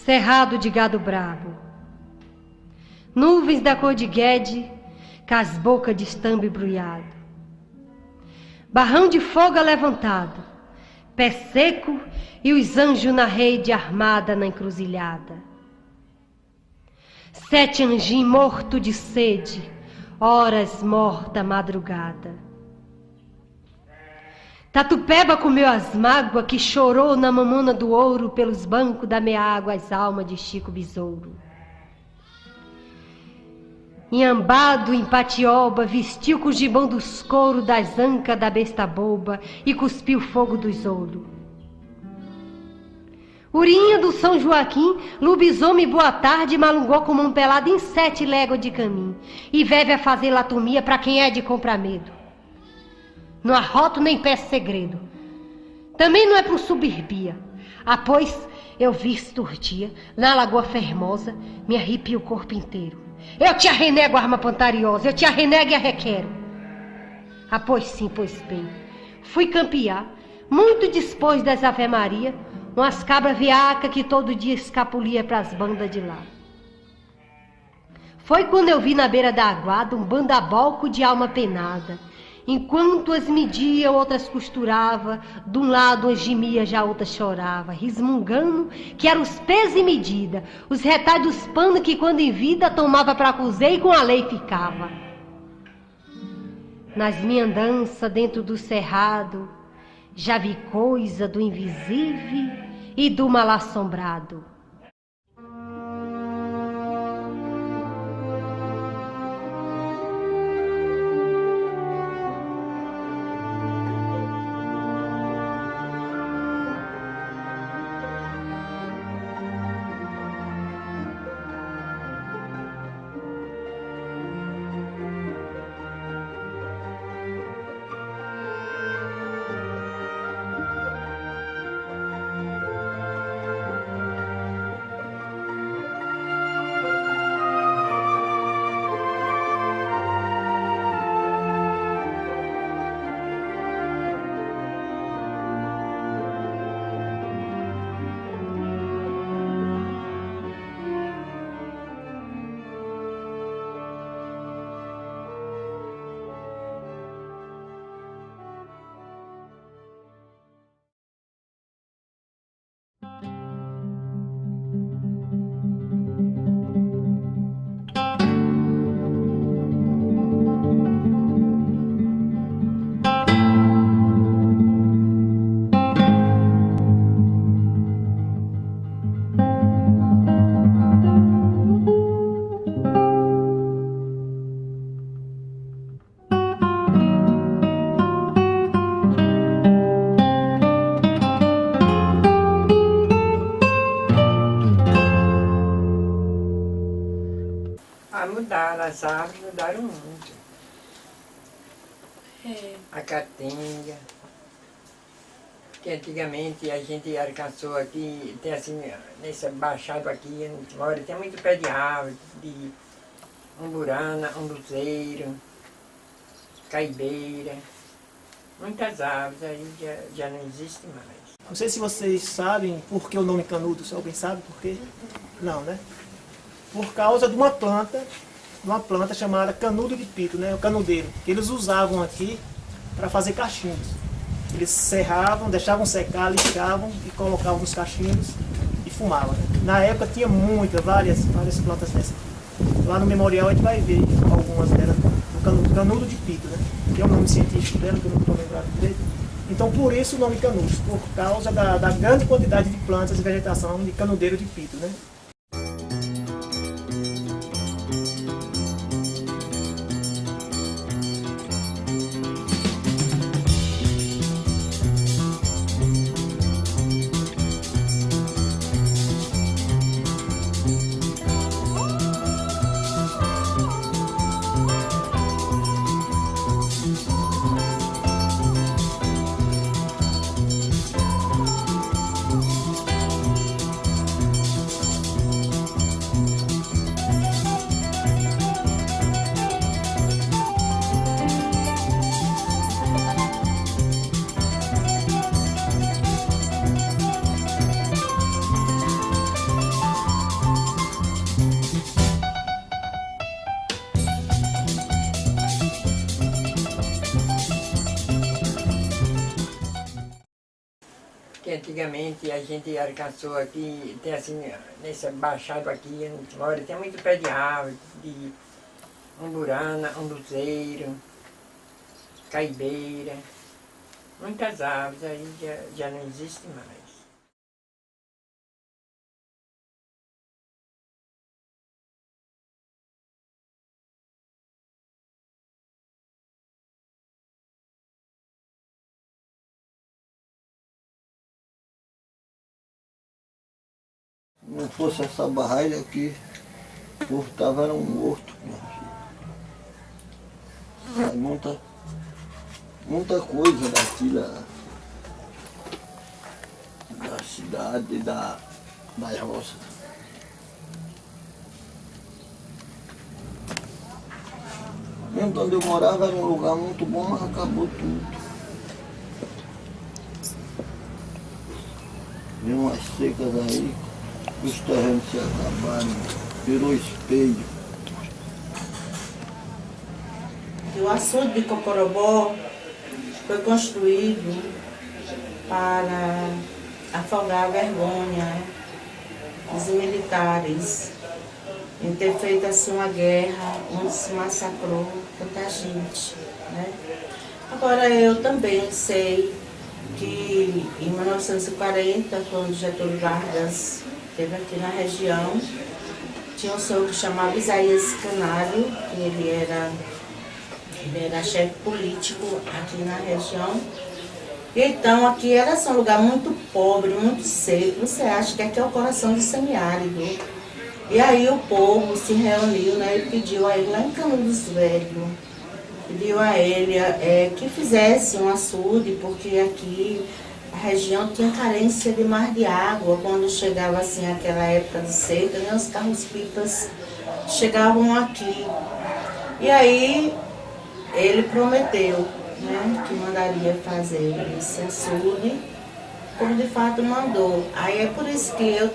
cerrado de gado brabo, nuvens da cor de guede, com as bocas de estambo embrulhado, barrão de fogo levantado, pé seco e os anjos na rede armada na encruzilhada. 7 anjinhos morto de sede, horas morta madrugada. Tatupeba comeu as mágoas que chorou na mamona do ouro pelos bancos da meia água as almas de Chico Besouro. Inhambado em Patioba, vestiu com o gibão dos couros das ancas da besta boba e cuspiu fogo dos olhos. Urinha do São Joaquim, lobisomem boa tarde, malungou com mão pelada em 7 léguas de caminho e vive a fazer latomia pra quem é de comprar medo. Não arroto nem peço segredo. Também não é por suburbia. Após eu vi esturdia na Lagoa Fermosa, me arrepio o corpo inteiro. Eu te arrenego, arma pantariosa, eu te arrenego e arrequero. Após sim, pois bem. Fui campear, muito depois das Ave Maria, umas cabras viaca que todo dia escapulia pras bandas de lá. Foi quando eu vi na beira da aguada um bandabolco de alma penada. Enquanto as media, outras costurava, de um lado as gemia, já outra chorava, resmungando que eram os pesos e medida, os retalhos dos panos que quando em vida tomava pra cozer e com a lei ficava. Nas minhas andanças dentro do cerrado, já vi coisa do invisível e do mal assombrado. Mudaram, as árvores mudaram muito. A caatinga, que antigamente a gente alcançou aqui, tem assim, nesse baixado aqui, agora tem muito pé de árvore, de umburana, umbuzeiro, caibeira, muitas árvores aí já não existe mais. Não sei se vocês sabem por que o nome canudo, se alguém sabe por quê? Não, né? Por causa de uma planta chamada canudo de pito, né? O canudeiro, que eles usavam aqui para fazer cachimbos. Eles serravam, deixavam secar, lixavam e colocavam nos cachimbos e fumavam. Né? Na época tinha várias plantas dessas. Lá no memorial a gente vai ver algumas delas, o canudo de pito, né? Que é o nome científico dela, que eu não estou lembrado direito. Então por isso o nome canudos, por causa da grande quantidade de plantas e vegetação de canudeiro de pito, né? Que antigamente a gente alcançou aqui, tem assim, nesse baixado aqui, a gente mora, tem muito pé de árvore, de umburana, umbuzeiro, caibeira, muitas árvores aí já não existem mais. Se não fosse essa barragem aqui, o povo estava era um morto, minha filha. Aí muita coisa daqui da cidade, das roças. Mesmo onde eu morava era um lugar muito bom, mas acabou tudo. Viu umas secas aí, os terrenos se acabaram, virou espelho. O açude de Cocorobó foi construído para afogar a vergonha dos militares em ter feito assim uma guerra onde se massacrou tanta gente, né? Agora eu também sei que em 1940, quando Getúlio Vargas esteve aqui na região, tinha um senhor que chamava Isaías Canário, que ele era chefe político aqui na região. Então aqui era assim, um lugar muito pobre, muito seco. Você acha que aqui é o coração do semiárido. E aí o povo se reuniu, né, e pediu a ele, lá em Canudos Velho, pediu a ele que fizesse um açude, porque aqui a região tinha carência demais de água. Quando chegava assim aquela época de seca, né, os carros-pipas chegavam aqui. E aí ele prometeu, né, que mandaria fazer esse açude, como de fato mandou. Aí é por isso que eu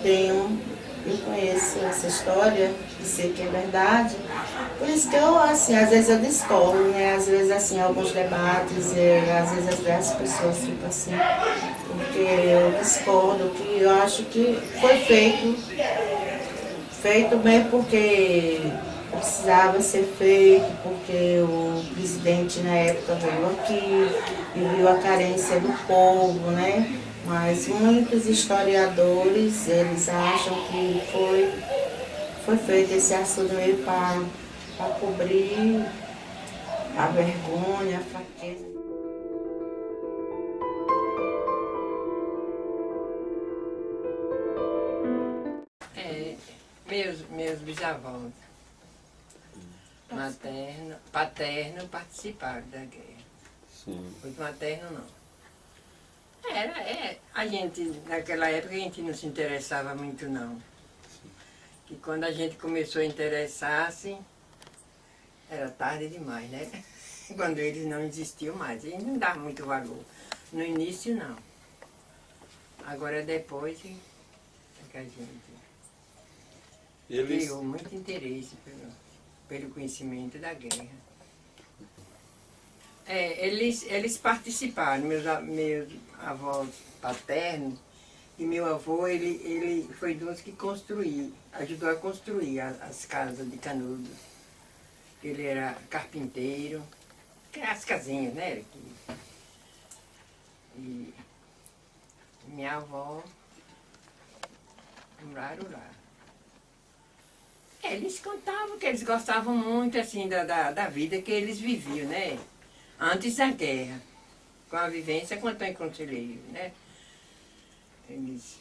conheço essa história, sei que é verdade. Por isso que eu, assim, às vezes eu discordo, né? Às vezes, assim, alguns debates, às vezes as pessoas ficam assim, porque eu discordo, que eu acho que foi feito bem porque precisava ser feito, porque o presidente na época veio aqui e viu a carência do povo, né? Mas muitos historiadores, eles acham que foi feito esse açude meio para cobrir a vergonha, a fraqueza. Meus bisavós paterno participaram da guerra. Sim. Os maternos não. A gente, naquela época, a gente não se interessava muito não. Que quando a gente começou a interessar-se, era tarde demais, né? Quando eles não existiam mais, a gente não dava muito valor. No início não. Agora depois é que a gente criou muito interesse pelo conhecimento da guerra. Eles participaram, meus avós paternos, e meu avô, ele foi dos que ajudou a construir as casas de Canudos. Ele era carpinteiro, as casinhas, né? E minha avó moraram lá. Eles contavam que eles gostavam muito assim da vida que eles viviam, né? Antes da guerra, com a vivência com Antônio Conselheiro, né? Eles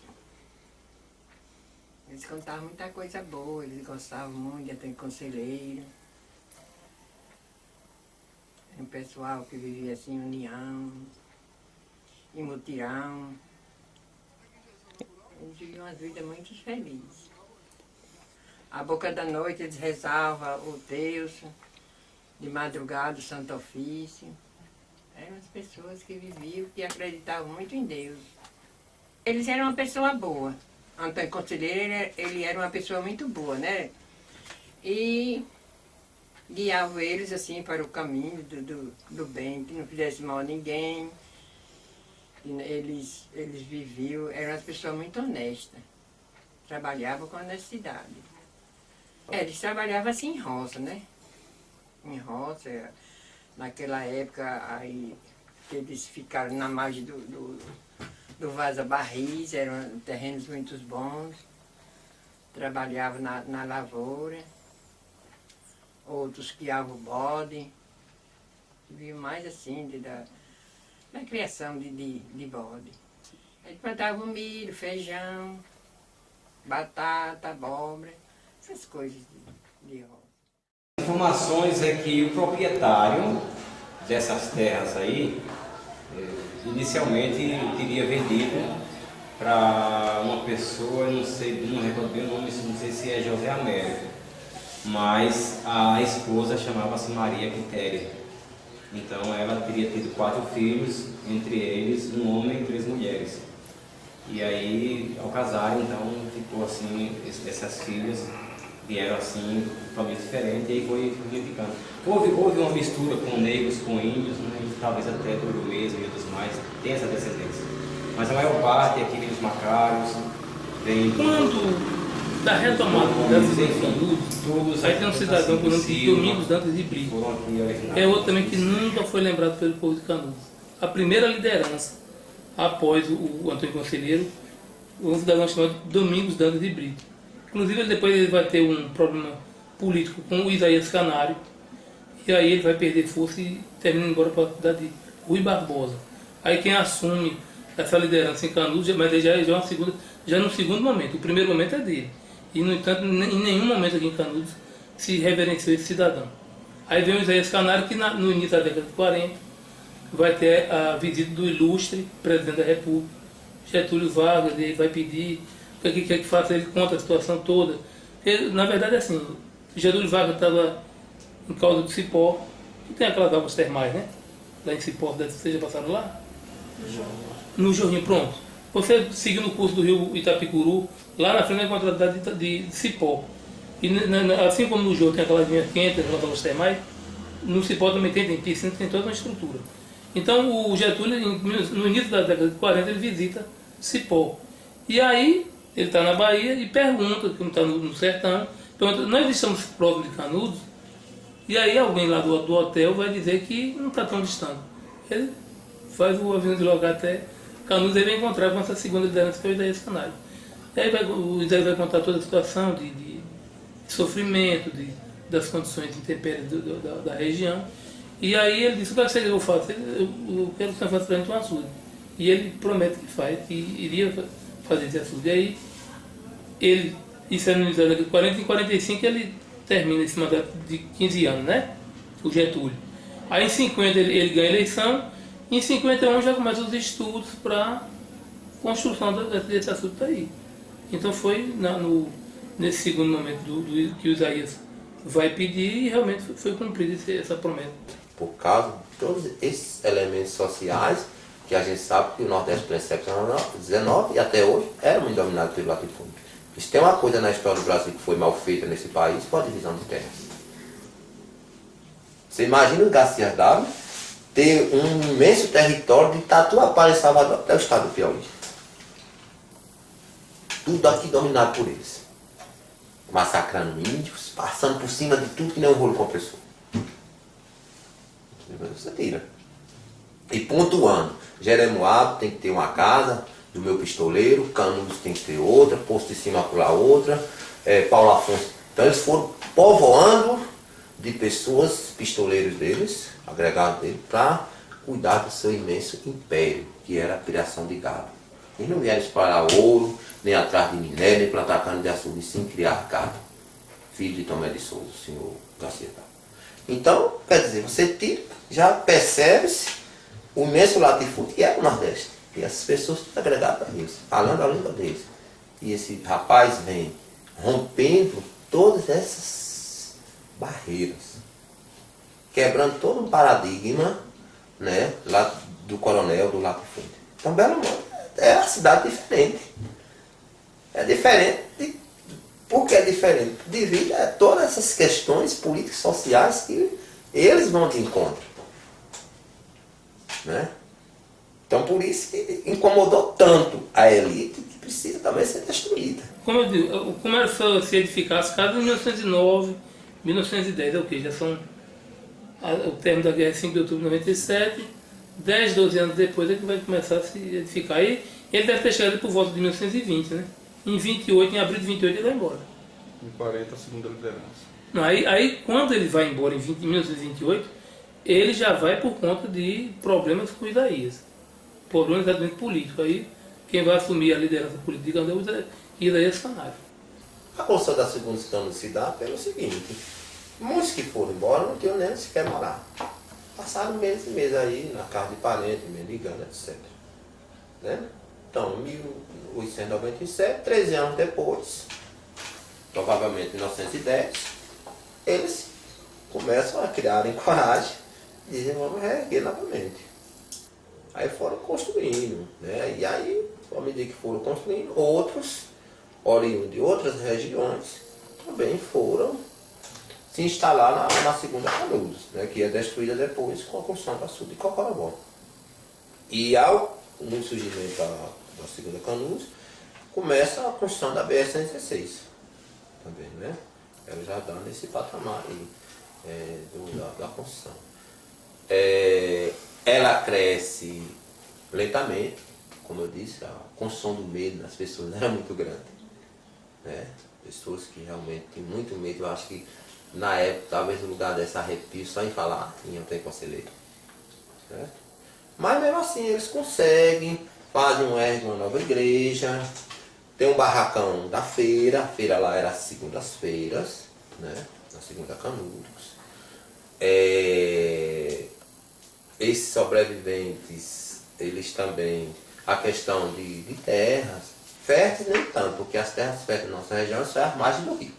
contavam muita coisa boa, eles gostavam muito de Antônio Conselheiro. Era um pessoal que vivia assim em união, em mutirão. Eles viviam uma vida muito feliz. À boca da noite eles rezavam o terço, de madrugada o Santo Ofício. Eram as pessoas que viviam, que acreditavam muito em Deus. Eles eram uma pessoa boa. Antônio Conselheiro, ele era uma pessoa muito boa, né? E guiava eles assim para o caminho do bem, que não fizesse mal a ninguém. Eles viviam, eram as pessoas muito honestas. Trabalhavam com honestidade. Eles trabalhavam assim em roça, né? Em roça, naquela época aí que eles ficaram na margem do Vaza Barris, eram terrenos muito bons. Trabalhavam na lavoura. Outros criavam bode. Viviam mais assim, da criação de bode. Eles plantavam milho, feijão, batata, abóbora, essas coisas de roça. Informações é que o proprietário dessas terras aí, inicialmente teria vendido para uma pessoa, não sei, não recordo bem o nome, não sei se é José Américo, mas a esposa chamava-se Maria Quitéria. Então ela teria tido 4 filhos, entre eles um homem e 3 mulheres. E aí, ao casar, então ficou assim, essas filhas vieram assim, famílias diferentes, e aí foi ficando. Houve uma mistura com negros, com índios, né, e talvez até do mesmo e outros mais, tem essa descendência. Mas a maior parte aqui vem dos Macários, vem quando da retomada desses Canudos, aí tem um cidadão por nome de Domingos Dantas de Brito. É outro também que nunca foi lembrado pelo povo de Canudos. A primeira liderança após o Antônio Conselheiro, um cidadão chamado Domingos Dantas de Brito. Inclusive depois ele vai ter um problema político com o Isaías Canário, e aí ele vai perder força e termina embora para a cidade de Rui Barbosa. Aí quem assume essa liderança em Canudos, mas já no segundo momento, o primeiro momento é dele. E no entanto, em nenhum momento aqui em Canudos se reverenciou esse cidadão. Aí vem o Isaías Canário, que no início da década de 40 vai ter a visita do ilustre presidente da República, Getúlio Vargas, ele vai pedir o que quer que faça, ele conta a situação toda. Porque, na verdade, assim, Getúlio Vargas estava em Caldo do Cipó, que tem aquelas águas termais, né? Lá em Cipó, vocês já passaram lá? No Jorrinho, pronto. Você seguindo o curso do rio Itapicuru, lá na frente vai encontrar a cidade de Cipó. E assim como no Jorro tem aquelas linhas quentes, aquelas águas termais, no Cipó também tem piscina, tem toda uma estrutura. Então o Getúlio, no início da década de 40, ele visita Cipó. E aí ele está na Bahia e pergunta, como está no sertão, pergunta, nós estamos próximos de Canudos? E aí alguém lá do hotel vai dizer que não está tão distante. Ele faz o avião de logar até Canudos e vem encontrar com essa segunda liderança que é o Isaías Canário. E aí o Isaías vai contar toda a situação de sofrimento, das condições de intempéries da região. E aí ele disse, o que você quer que eu faça? Eu quero que você faça para a gente um açude. E ele promete que faz, que iria fazer esse açude. E aí ele, isso é no início da década de 40, em 45 ele termina esse mandato de 15 anos, né? O Getúlio. Aí em 50 ele ganha a eleição, e em 51 já começa os estudos para construção desse açude aí. Então foi nesse segundo momento que o Isaías vai pedir e realmente foi cumprida essa promessa. Por causa de todos esses elementos sociais que a gente sabe que o Nordeste do século XIX e até hoje era muito dominado pelo latifúndio. Se tem uma coisa na história do Brasil que foi mal feita nesse país, foi a divisão de terras. Você imagina o Garcia D'Ávila ter um imenso território de Tatuapara e Salvador até o estado do Piauí. Tudo aqui dominado por eles. Massacrando índios, passando por cima de tudo que nem um rolo compressor. Você tira. E pontuando, Jeremoabo tem que ter uma casa do meu pistoleiro, Canudos tem que ter outra, Posto de Cima pular outra, Paulo Afonso. Então eles foram povoando de pessoas, pistoleiros deles, agregados deles, para cuidar do seu imenso império, que era a criação de gado. Eles não vieram explorar ouro, nem atrás de minério, nem plantar cana de açúcar, e sim criar gado. Filho de Tomé de Souza, o senhor Garcia D'Ávila. Então, quer dizer, você tira, já percebe-se o imenso latifúndio que é o Nordeste. E essas pessoas estão agregadas a eles, falando a língua deles. E esse rapaz vem rompendo todas essas barreiras, quebrando todo um paradigma, né, lá do coronel, do latifúndio. Então, Belo Monte é uma cidade diferente. É diferente. Por que é diferente? Devido a todas essas questões políticas, sociais que eles vão de encontro. Né? Então por isso que incomodou tanto a elite que precisa também ser destruída. Como eu digo, começou a se edificar as casas em 1909, 1910, é o que? Já são... O término da guerra é 5 de outubro de 97, 10, 12 anos depois é que vai começar a se edificar. E ele deve ter chegado por volta de 1920, né? Em 28, em abril de 28 ele vai embora. Em 40, a segunda liderança. Não, aí quando ele vai embora em 1928, ele já vai por conta de problemas com Isaías. Problemas exatamente políticos. Aí quem vai assumir a liderança política é Isaías Canário. A construção da segunda cidade se dá pelo seguinte: muitos que foram embora não tinham nem sequer morar. Passaram meses e meses aí na casa de parente, mendigando, etc. Né? Então, em 1897, 13 anos depois, provavelmente em 1910, eles começam a criarem coragem e dizem: vamos reerguer novamente. Aí foram construindo, né? E aí, à medida que foram construindo, outros, oriundos de outras regiões, também foram se instalar na segunda Canudos, né? Que é destruída depois com a construção da sul de Cocorobó. E no surgimento da segunda Canudos, começa a construção da BR-116 também, né? Ela já dá nesse patamar aí, da construção. Ela cresce lentamente, como eu disse, a construção do medo nas pessoas era muito grande, né? Pessoas que realmente tinham muito medo. Eu acho que na época, talvez no lugar desse arrepio só em falar em Antônio Conselheiro, né? Mas mesmo assim eles conseguem, fazem uma nova igreja, tem um barracão da feira, a feira lá era às segundas-feiras, né? Na segunda Canudos. Esses sobreviventes, eles também, a questão de terras, férteis nem tanto, porque as terras férteis da nossa região são as margens do rio.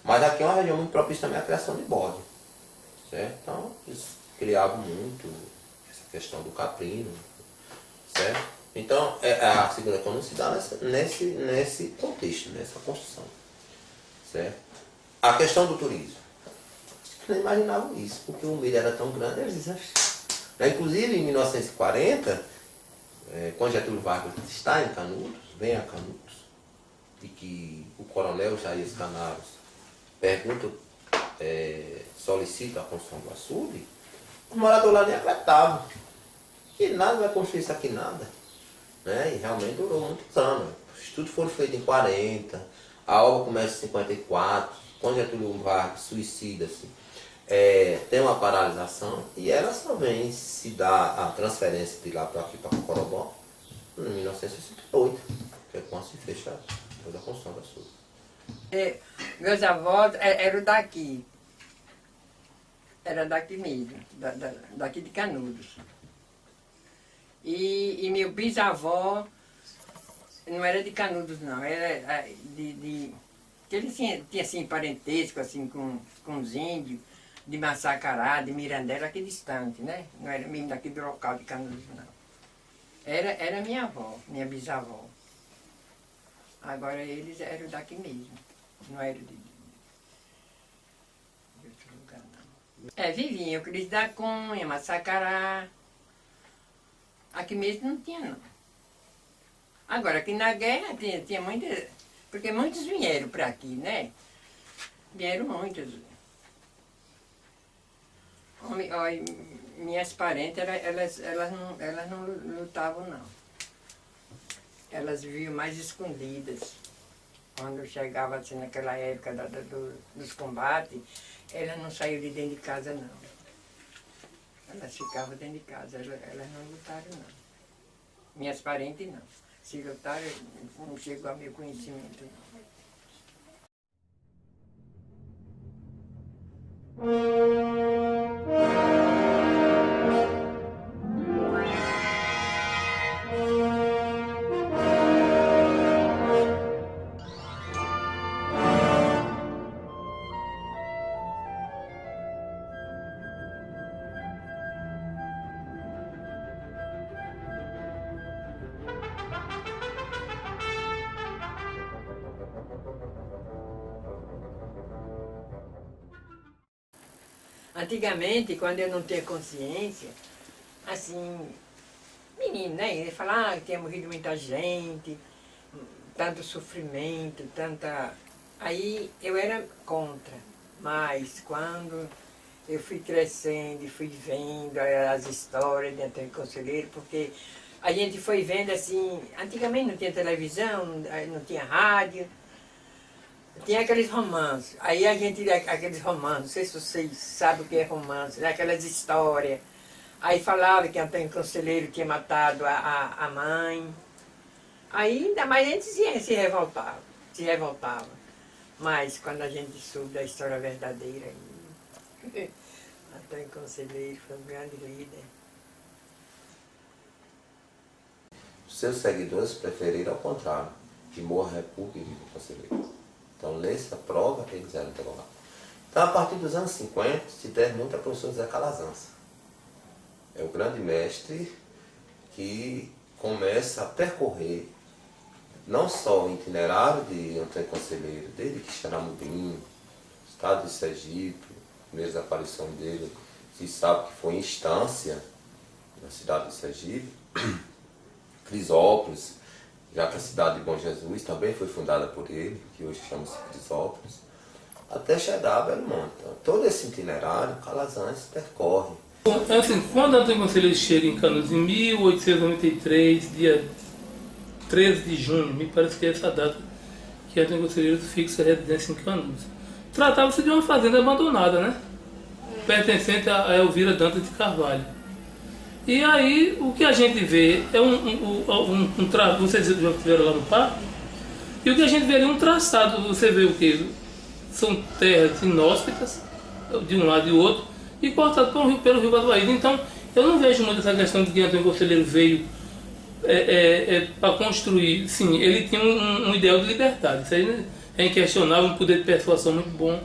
Mas aqui é uma região muito propícia também à criação de bode, certo? Então, eles criavam muito essa questão do caprino, certo? Então, a segunda Canudos se dá nesse contexto, nessa construção, certo? A questão do turismo. Não imaginavam isso, porque o milho era tão grande, eles diziam... Inclusive, em 1940, quando Getúlio Vargas está em Canudos, vem a Canudos, e que o coronel Jair Canários pergunta, solicita a construção do açude, os moradores lá nem acreditavam. Que nada vai construir isso aqui, nada. Né? E realmente durou muitos anos. Os estudos foram feitos em 40, a obra começa em 54, quando Getúlio Vargas suicida-se, tem uma paralisação e ela só vem se dar a transferência de lá para aqui, para Cocorobó, em 1968, que é quando se fecha toda a construção da sul. Meus avós eram daqui. Era daqui mesmo, daqui de Canudos. E meu bisavó não era de Canudos não, era que ele tinha assim parentesco assim, com os índios, de Massacará, de Mirandela, aqui distante, né? Não era mesmo daqui do local de Canudos não. Era minha avó, minha bisavó. Agora eles eram daqui mesmo, não eram de outro lugar não. Viviam em Euclides da Cunha, Massacará. Aqui mesmo não tinha não. Agora aqui na guerra tinha muitas, porque muitos vieram para aqui, né? Vieram muitos. Minhas parentes, elas não lutavam não. Elas viviam mais escondidas. Quando chegava assim naquela época dos combates, elas não saíam de dentro de casa não. Elas ficavam dentro de casa, elas não lutaram não. Minhas parentes não. Se lutaram, não chegou a meu conhecimento não. Antigamente, quando eu não tinha consciência, assim, menino, né? Ele fala que tinha morrido muita gente, tanto sofrimento, tanta... Aí eu era contra, mas quando eu fui crescendo e fui vendo as histórias de Antônio Conselheiro, porque a gente foi vendo assim, antigamente não tinha televisão, não tinha rádio, tinha aqueles romances. Aí a gente, aqueles romances, não sei se vocês sabem o que é romance, né? Aquelas histórias. Aí falava que Antônio Conselheiro tinha matado a mãe. Aí ainda mais a gente se revoltava. Mas quando a gente soube da história verdadeira, Antônio Conselheiro foi um grande líder. Seus seguidores preferiram ao contrário, que morra a República e viva o Conselheiro. Então, nessa prova, eles eram interrogados. Então, a partir dos anos 50, se deve muito ao professor Zé Calazans. É o grande mestre que começa a percorrer não só o itinerário de Antônio Conselheiro, desde Quixeramobim, estado de Sergipe, primeiras aparições dele, se sabe que foi em Estância, na cidade de Sergipe, Crisópolis, já que a cidade de Bom Jesus também foi fundada por ele, que hoje chama-se Crisópolis, até chegar a Belmonte. Então, todo esse itinerário, Calazans percorre. Assim, quando Antônio Conselheiro chega em Canudos, em 1893, dia 13 de junho, me parece que é essa data que Antônio Conselheiro fixa a residência em Canudos. Tratava-se de uma fazenda abandonada, né? Pertencente a Elvira Dantas de Carvalho. E aí, o que a gente vê é vocês já estiveram lá no parque, e o que a gente vê ali é um traçado. Você vê o que? São terras inóspitas, de um lado e do outro, e cortado pelo rio Guaduaíra. Então, eu não vejo muito essa questão de que Antônio Conselheiro veio para construir. Sim, ele tinha um ideal de liberdade, isso aí é inquestionável, um poder de persuasão muito bom,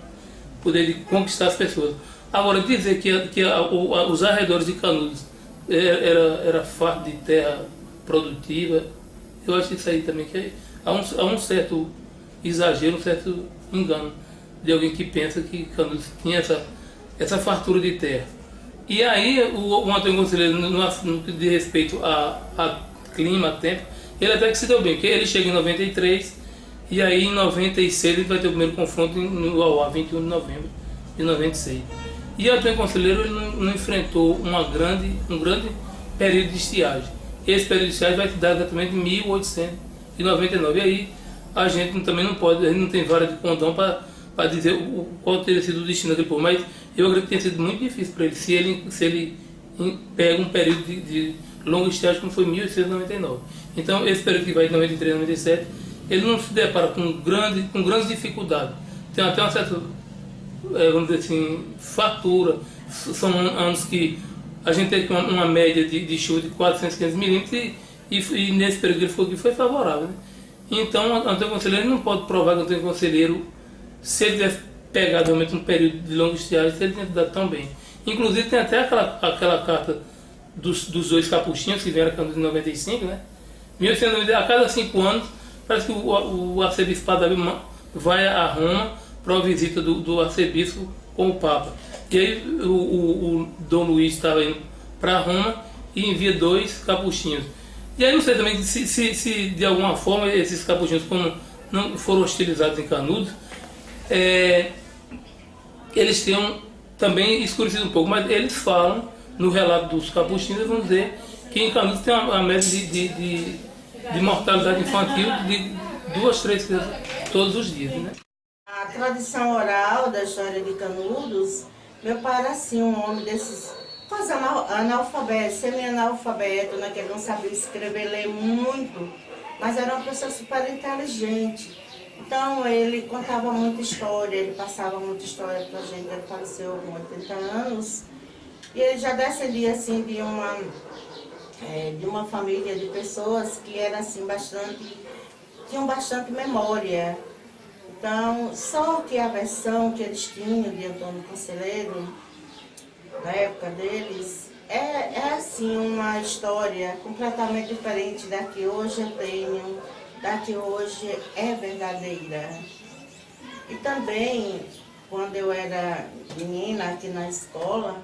poder de conquistar as pessoas. Agora, dizer que os arredores de Canudos era farto de terra produtiva, eu acho isso aí também que há um certo exagero, um certo engano de alguém que pensa que Canudos tinha essa fartura de terra. E aí o Antônio Conselheiro, no que diz respeito a clima, a tempo, ele até que se deu bem, porque ele chega em 93 e aí em 96 ele vai ter o primeiro confronto no Auá, 21 de novembro de 96. E o Antônio Conselheiro ele não enfrentou um grande período de estiagem. Esse período de estiagem vai se dar exatamente em 1899. E aí a gente também não pode, a gente não tem vara de condão para dizer qual teria sido o destino daquele povo. Mas eu acredito que tenha sido muito difícil para ele, se ele pega um período de longa estiagem como foi 1899. Então esse período que vai de 93 a 97, ele não se depara com grandes dificuldades. Tem até uma certa, vamos dizer assim, fartura. São anos que a gente teve uma média de chuva de 400, 500 milímetros e nesse período ele foi favorável. Né? Então, Antônio Conselheiro não pode provar que Antônio Conselheiro, se ele tivesse pegado realmente um período de longa estiagem, ele tinha dado tão bem. Inclusive, tem até aquela carta dos dois capuchinhos que vieram em 95, né? 1890, a cada 5 anos, parece que o arcebispo vai a Roma para a visita do arcebispo com o Papa. E aí o Dom Luís estava indo para Roma e envia 2 capuchinhos. E aí não sei também se de alguma forma esses capuchinhos, como não foram hostilizados em Canudos, eles tenham também escurecido um pouco, mas eles falam no relato dos capuchinhos, vão dizer que em Canudos tem uma média de mortalidade infantil de 2, 3 crianças todos os dias. Né? A tradição oral da história de Canudos, meu pai era assim, um homem desses quase analfabeto, semi-analfabeto, né, que ele não sabia escrever, ler muito, mas era uma pessoa super inteligente. Então ele contava muita história, ele passava muita história pra gente, ele faleceu com 80 anos, e ele já descendia assim de uma família de pessoas que eram assim tinham bastante memória. Então, só que a versão que eles tinham de Antônio Conselheiro, na época deles, é assim uma história completamente diferente da que hoje eu tenho, da que hoje é verdadeira. E também, quando eu era menina aqui na escola,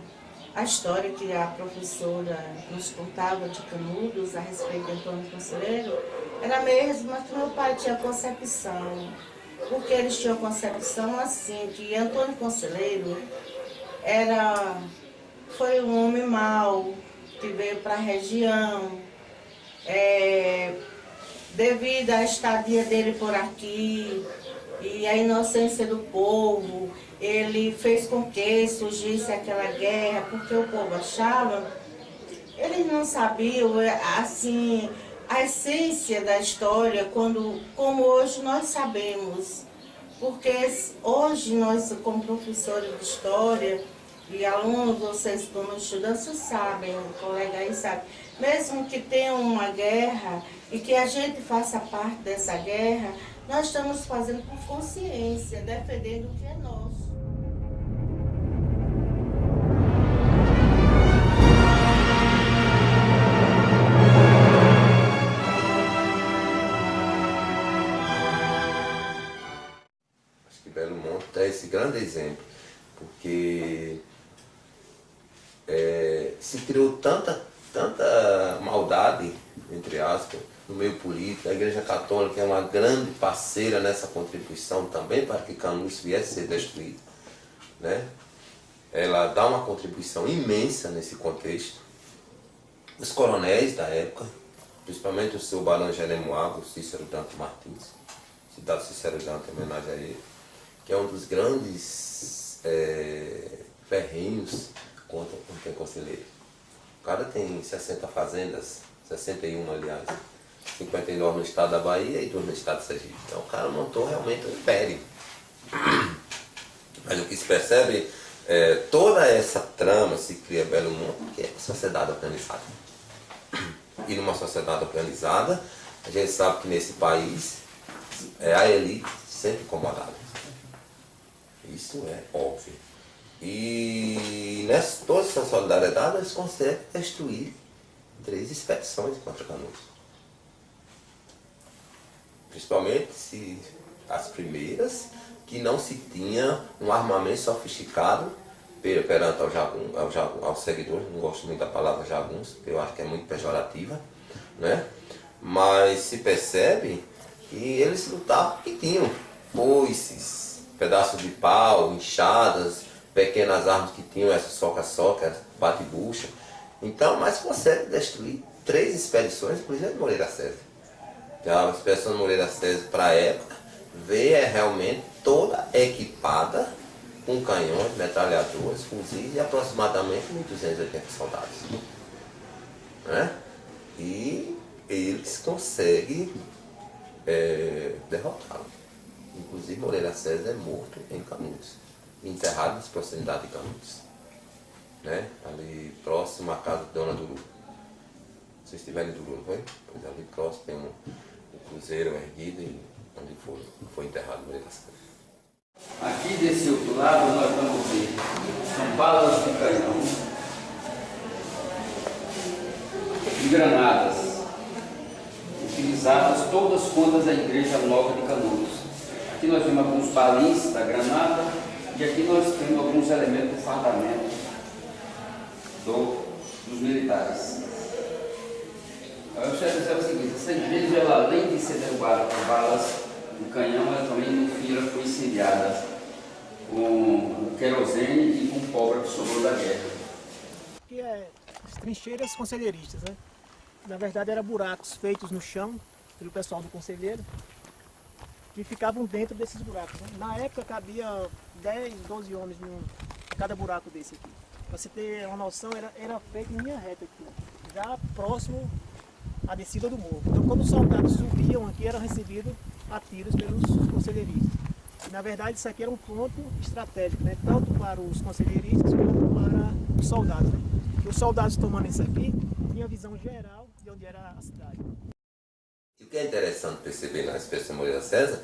a história que a professora nos contava de Canudos a respeito de Antônio Conselheiro era a mesma que meu pai tinha concepção. Porque eles tinham concepção assim, que Antônio Conselheiro foi um homem mau, que veio para a região, devido à estadia dele por aqui e a inocência do povo, ele fez com que surgisse aquela guerra, porque o povo achava, eles não sabiam, assim, a essência da história, como hoje nós sabemos. Porque hoje nós, como professores de história e alunos, vocês como estudantes, sabem, o colega aí sabe, mesmo que tenha uma guerra e que a gente faça parte dessa guerra, nós estamos fazendo por consciência, defendendo o que é nosso. Belo Monte é esse grande exemplo, porque se criou tanta maldade, entre aspas, no meio político. A Igreja Católica é uma grande parceira nessa contribuição também para que Canudos viesse a ser destruído, né? Ela dá uma contribuição imensa nesse contexto. Os coronéis da época, principalmente o seu barão Jeremoabo, o Cícero Dante Martins, citado Cícero Dante em homenagem a ele, que é um dos grandes ferrenhos contra o Conselheiro. O cara tem 60 fazendas, 61 aliás, 59 no estado da Bahia e 2 no estado de Sergipe. Então o cara montou realmente um império. Mas o que se percebe, toda essa trama se cria Belo Monte, porque é sociedade organizada. E numa sociedade organizada, a gente sabe que nesse país a elite sempre incomodada. Isso é óbvio. E nessa toda essa solidariedade eles conseguem destruir 3 expedições contra Canudos. Principalmente as primeiras, que não se tinha um armamento sofisticado perante aos seguidores. Não gosto muito da palavra jagunço, porque eu acho que é muito pejorativa, né? Mas se percebe que eles lutavam porque tinham foices, pedaços de pau, enxadas, pequenas armas que tinham essa soca-soca, bate-bucha. Então, mas consegue destruir 3 expedições, inclusive de Moreira César. A expedição de Moreira César, para a época, veio realmente toda equipada com canhões, metralhadores, fuzis e aproximadamente 1.280 soldados. Né? E eles conseguem derrotá-lo. Inclusive Moreira César é morto em Canudos, enterrado nas proximidades de Canudos, né? Ali próximo à casa de Dona Duru. Vocês estiverem em Duru, não foi? Pois ali próximo tem um cruzeiro erguido e onde foi enterrado Moreira César. Aqui desse outro lado nós vamos ver são balas de canhão e granadas utilizadas todas contra a Igreja Nova de Canudos. Aqui nós temos alguns balins da granada e aqui nós temos alguns elementos de fardamento dos militares. Eu quero dizer o seguinte, essa igreja, ela, além de ser derrubada por balas do canhão, ela também no fim ela foi incendiada com querosene e com pólvora que sobrou da guerra. Aqui é as trincheiras conselheiristas, né? Na verdade eram buracos feitos no chão pelo pessoal do conselheiro, que ficavam dentro desses buracos, né? Na época cabia 10, 12 homens em cada buraco desse aqui. Para você ter uma noção, era feito em linha reta aqui, já próximo à descida do morro. Então quando os soldados subiam aqui, eram recebidos a tiros pelos conselheiristas. E, na verdade isso aqui era um ponto estratégico, né? Tanto para os conselheiristas quanto para os soldados, né? E os soldados tomando isso aqui, tinham a visão geral de onde era a cidade. O que é interessante perceber na expedição Moreira César,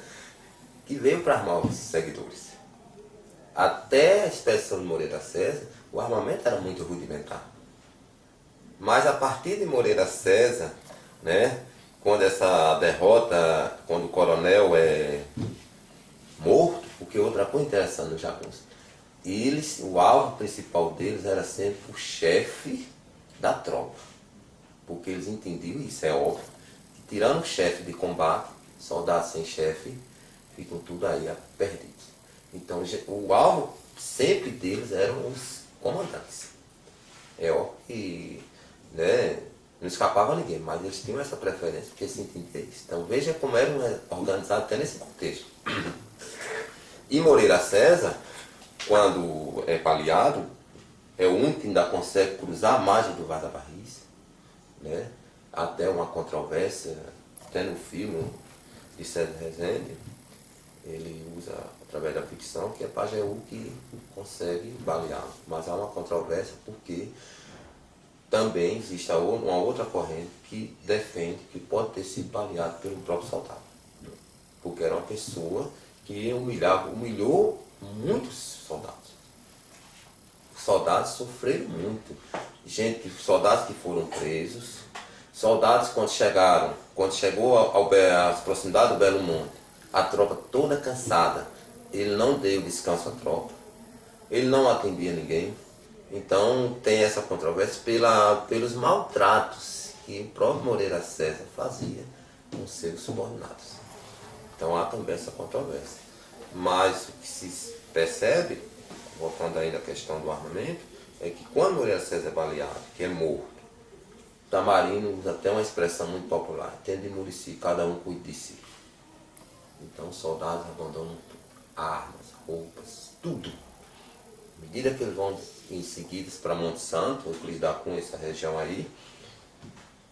que veio para armar os seguidores. Até a expedição de Moreira César, o armamento era muito rudimentar. Mas a partir de Moreira César, né, quando essa derrota, quando o coronel é morto, porque outra coisa interessante no jagunço, o alvo principal deles era sempre o chefe da tropa. Porque eles entendiam, isso é óbvio, que tirando o chefe de combate, soldados sem chefe ficam tudo aí perdidos. Então o alvo sempre deles eram os comandantes. É óbvio que, né, não escapava ninguém, mas eles tinham essa preferência, porque se entendia isso. Então veja como eram organizados até nesse contexto. E Moreira César, quando é baleado, é o único que ainda consegue cruzar a margem do Vaz da Barris, né? Até uma controvérsia, até no filme de César Rezende, ele usa, através da ficção, que é Pajeú que consegue baleá-lo. Mas há uma controvérsia porque também existe uma outra corrente que defende que pode ter sido baleado pelo próprio soldado. Porque era uma pessoa que humilhou muitos soldados. Os soldados sofreram muito. Soldados que foram presos, soldados quando chegou às proximidades do Belo Monte, a tropa toda cansada, ele não deu descanso à tropa, ele não atendia ninguém. Então tem essa controvérsia pelos maltratos que o próprio Moreira César fazia com seus subordinados. Então há também essa controvérsia. Mas o que se percebe, voltando ainda à questão do armamento, é que quando Moreira César é baleado, que é morto, Tamarino usa até uma expressão muito popular: tende de Murici, cada um cuide de si. Então os soldados abandonam tudo, armas, roupas, tudo. À medida que eles vão em seguida para Monte Santo, Euclides da Cunha, essa região aí,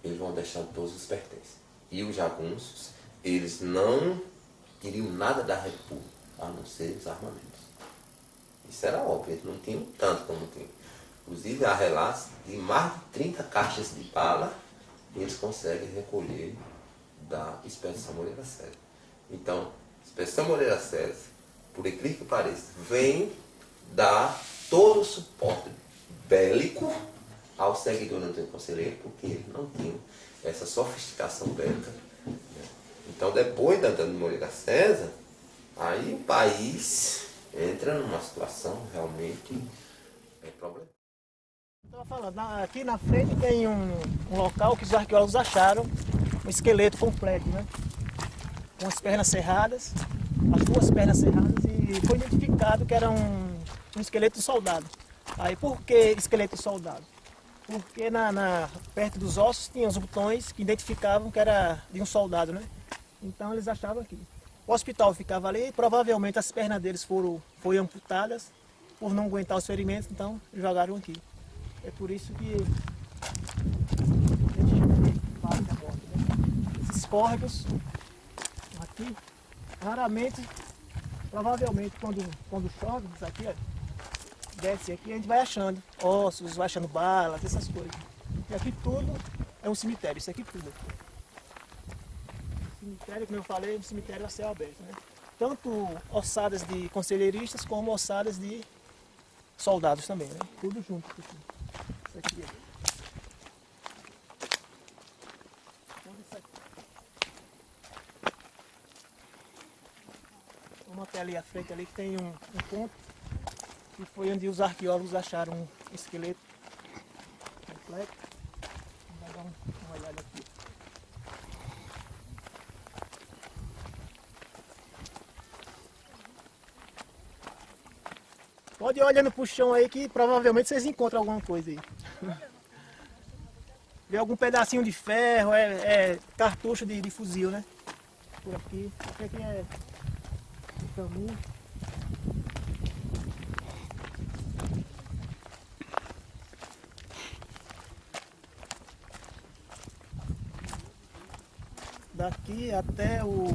eles vão deixando todos os pertences. E os jagunços, eles não queriam nada da República, a não ser os armamentos. Isso era óbvio, eles não tinham tanto como tinham. Inclusive há relatos de mais de 30 caixas de bala eles conseguem recolher da Expedição Moreira César. Então, a Expedição Moreira César, por incrível que pareça, vem dar todo o suporte bélico aos seguidores do Conselheiro, porque eles não tinham essa sofisticação bélica. Então, depois da Antônio Moreira César, aí o país entra numa situação realmente problemática. Estava falando, aqui na frente tem um local que os arqueólogos acharam um esqueleto completo, né? Com as pernas cerradas, as duas pernas cerradas, e foi identificado que era um esqueleto de soldado. Aí por que esqueleto de soldado? Porque perto dos ossos tinha os botões que identificavam que era de um soldado, né? Então eles achavam aqui. O hospital ficava ali, provavelmente as pernas deles foram amputadas por não aguentar os ferimentos, então jogaram aqui. É por isso que esses córregos aqui, raramente, provavelmente quando chove, isso aqui, ó, desce aqui, a gente vai achando ossos, vai achando balas, essas coisas. E aqui tudo é um cemitério, isso aqui tudo. Cemitério, como eu falei, é um cemitério a céu aberto, né? Tanto ossadas de conselheiristas como ossadas de soldados também, né? Tudo junto. Isso aqui. Vamos até ali à frente ali que tem um ponto que foi onde os arqueólogos acharam um esqueleto completo. Vamos dar uma olhada aqui. Pode ir olhando pro chão aí que provavelmente vocês encontram alguma coisa aí. Vê algum pedacinho de ferro, cartucho de fuzil, né? Por aqui. Isso aqui é o caminho. Daqui até o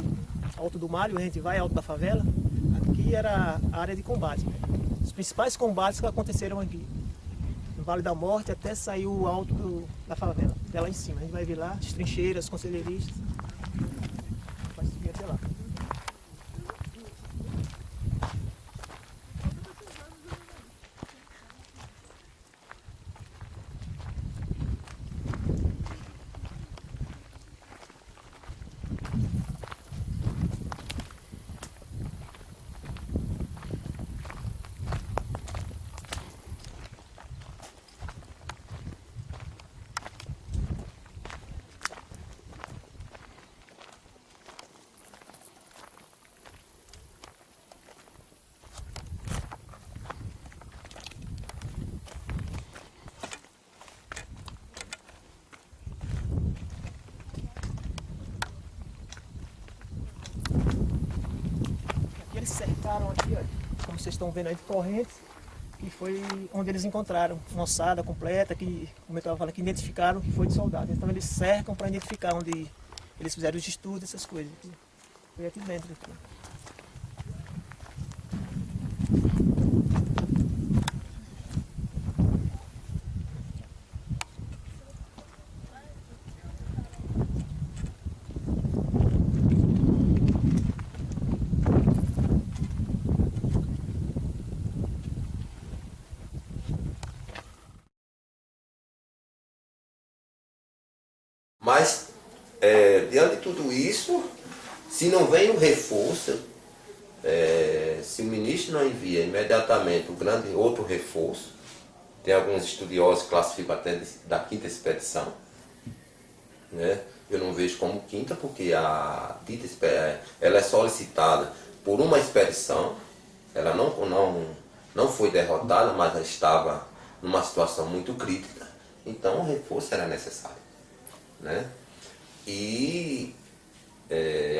Alto do Mário, a gente vai, Alto da Favela. Aqui era a área de combate, né? Os principais combates que aconteceram aqui. No Vale da Morte até sair o alto da favela, até lá em cima. A gente vai ver lá as trincheiras, conselheiristas. Vai subir até lá. identificaram aqui, ó, como vocês estão vendo aí, de Correntes, que foi onde eles encontraram uma ossada completa, que, como eu estava falando, que identificaram que foi de soldado. Então eles cercam para identificar onde eles fizeram os estudos, essas coisas. Foi aqui dentro. Aqui. Mas, diante de tudo isso, se não vem um reforço, se o ministro não envia imediatamente outro reforço, tem alguns estudiosos que classificam até da quinta expedição, né? Eu não vejo como quinta, porque a quinta ela é solicitada por uma expedição, ela não foi derrotada, mas ela estava numa situação muito crítica, então o reforço era necessário. Né? E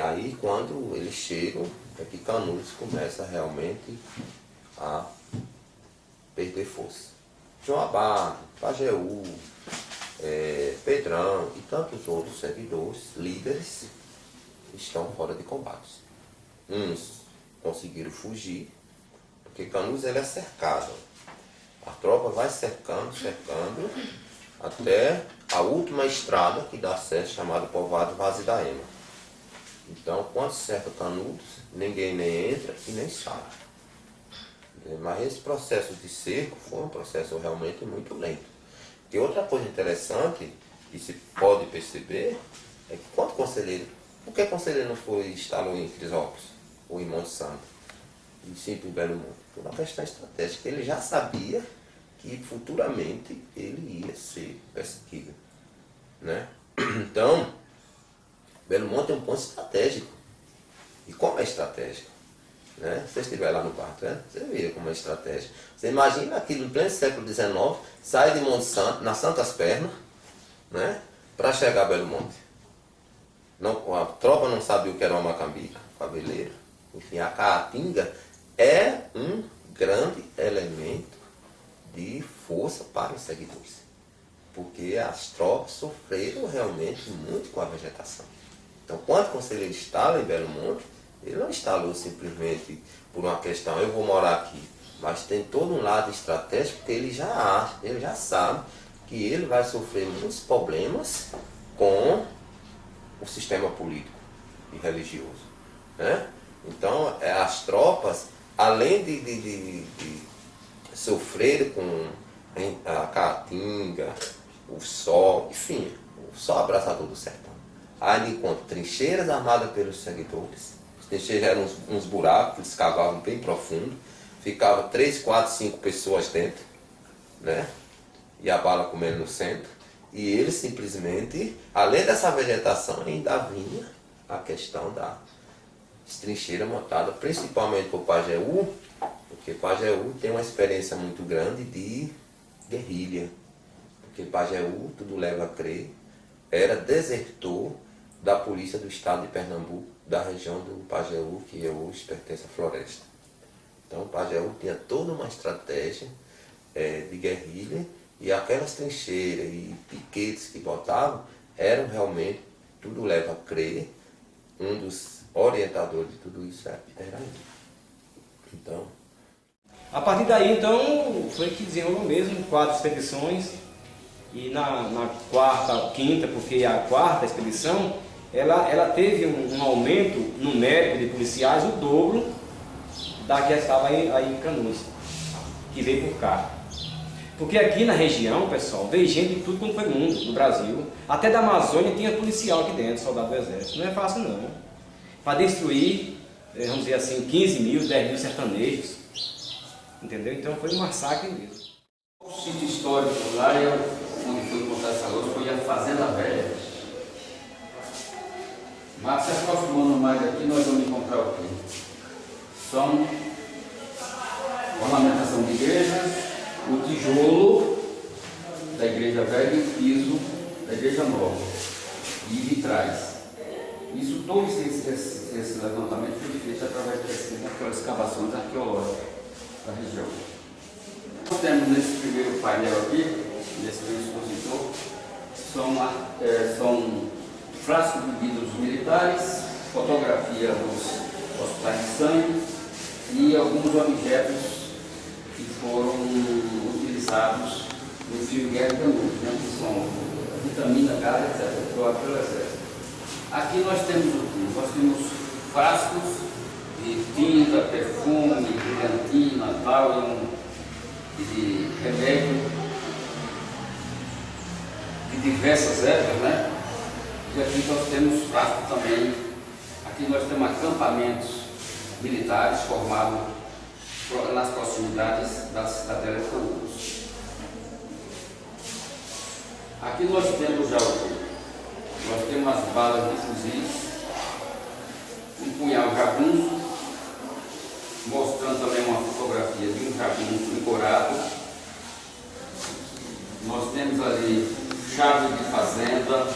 aí quando eles chegam, é que Canudos começa realmente a perder força. João Abad, Pajeú, Pedrão e tantos outros servidores, líderes, estão fora de combate. Uns conseguiram fugir, porque Canudos ele é cercado. A tropa vai cercando, até a última estrada que dá acesso, chamada Povoado Vazio da Ema. Então, quando cerca Canudos, ninguém nem entra e nem sai. Mas esse processo de cerco foi um processo realmente muito lento. E outra coisa interessante, que se pode perceber, é que quando conselheiro, por que conselheiro não foi instalado em Crisópolis ou em Monte Santo? E sim em Belo Monte? Por uma questão estratégica. Ele já sabia que futuramente ele ia ser perseguido. Né? Então, Belo Monte é um ponto estratégico. E como é estratégico? Né? Se você estiver lá no quarto, né? Você vê como é estratégico. Você imagina aquilo no pleno século XIX, sai de Monte Santo, nas Santas Pernas, né? Para chegar a Belo Monte. Não, a tropa não sabia o que era uma macambica, cabeleira. Enfim, a caatinga é um grande elemento de força para os seguidores. Porque as tropas sofreram realmente muito com a vegetação. Então, quando o conselheiro instala em Belo Monte, ele não instalou simplesmente por uma questão, eu vou morar aqui, mas tem todo um lado estratégico, porque ele já acha, ele já sabe que ele vai sofrer muitos problemas com o sistema político e religioso. Né? Então, as tropas, além de sofrer com a caatinga, o sol, enfim, o sol abraçador do sertão. Aí encontra trincheiras armadas pelos seguidores. As trincheiras eram uns buracos, eles cavavam bem profundo. Ficava 3, 4, 5 pessoas dentro, né? E a bala comendo no centro. E eles simplesmente, além dessa vegetação, ainda vinha a questão da trincheira montada, principalmente por Pajeú, porque Pajeú tem uma experiência muito grande de guerrilha. Porque Pajeú, tudo leva a crer, era desertor da polícia do estado de Pernambuco, da região do Pajeú, que hoje pertence à floresta. Então Pajeú tinha toda uma estratégia de guerrilha, e aquelas trincheiras e piquetes que botavam eram realmente, tudo leva a crer, um dos orientadores de tudo isso era ele. Então, a partir daí, então, foi que desenrolou mesmo 4 expedições, e na quarta, quinta, porque a quarta expedição, ela teve um aumento numérico de policiais, o dobro da que estava aí em Canudos, que veio por cá. Porque aqui na região, pessoal, veio gente de tudo quanto foi mundo, do Brasil, até da Amazônia tinha policial aqui dentro, soldado do exército. Não é fácil não. Para destruir, vamos dizer assim, 15 mil, 10 mil sertanejos. Entendeu? Então foi um massacre mesmo. O sítio histórico lá, onde foi contar essa luta, foi a Fazenda Velha. Mas se aproximando mais aqui, nós vamos encontrar o quê? São ornamentação de igrejas, o tijolo da igreja velha e o piso da igreja nova, e vitrais. Isso, todo esse levantamento foi feito através daquelas escavações arqueológicas da região. Nós temos nesse primeiro painel aqui, nesse expositor, são frascos de vidros militares, fotografia dos hospitais de sangue e alguns objetos que foram utilizados no filme Guerra de Canudos, né, que são vitamina, gás, etc., doado pelo Exército. Aqui nós temos o que? Nós temos frascos de tinta, perfume, brilhantina, tal, e de remédio de diversas épocas, né? E aqui nós temos frascos também. Aqui nós temos acampamentos militares formados nas proximidades da cidadela de Canudos. Aqui nós temos já o que? Nós temos as balas de fuzis, um punhal jagunço, mostrando também uma fotografia de um jagunço encorado. Nós temos ali chave de fazenda,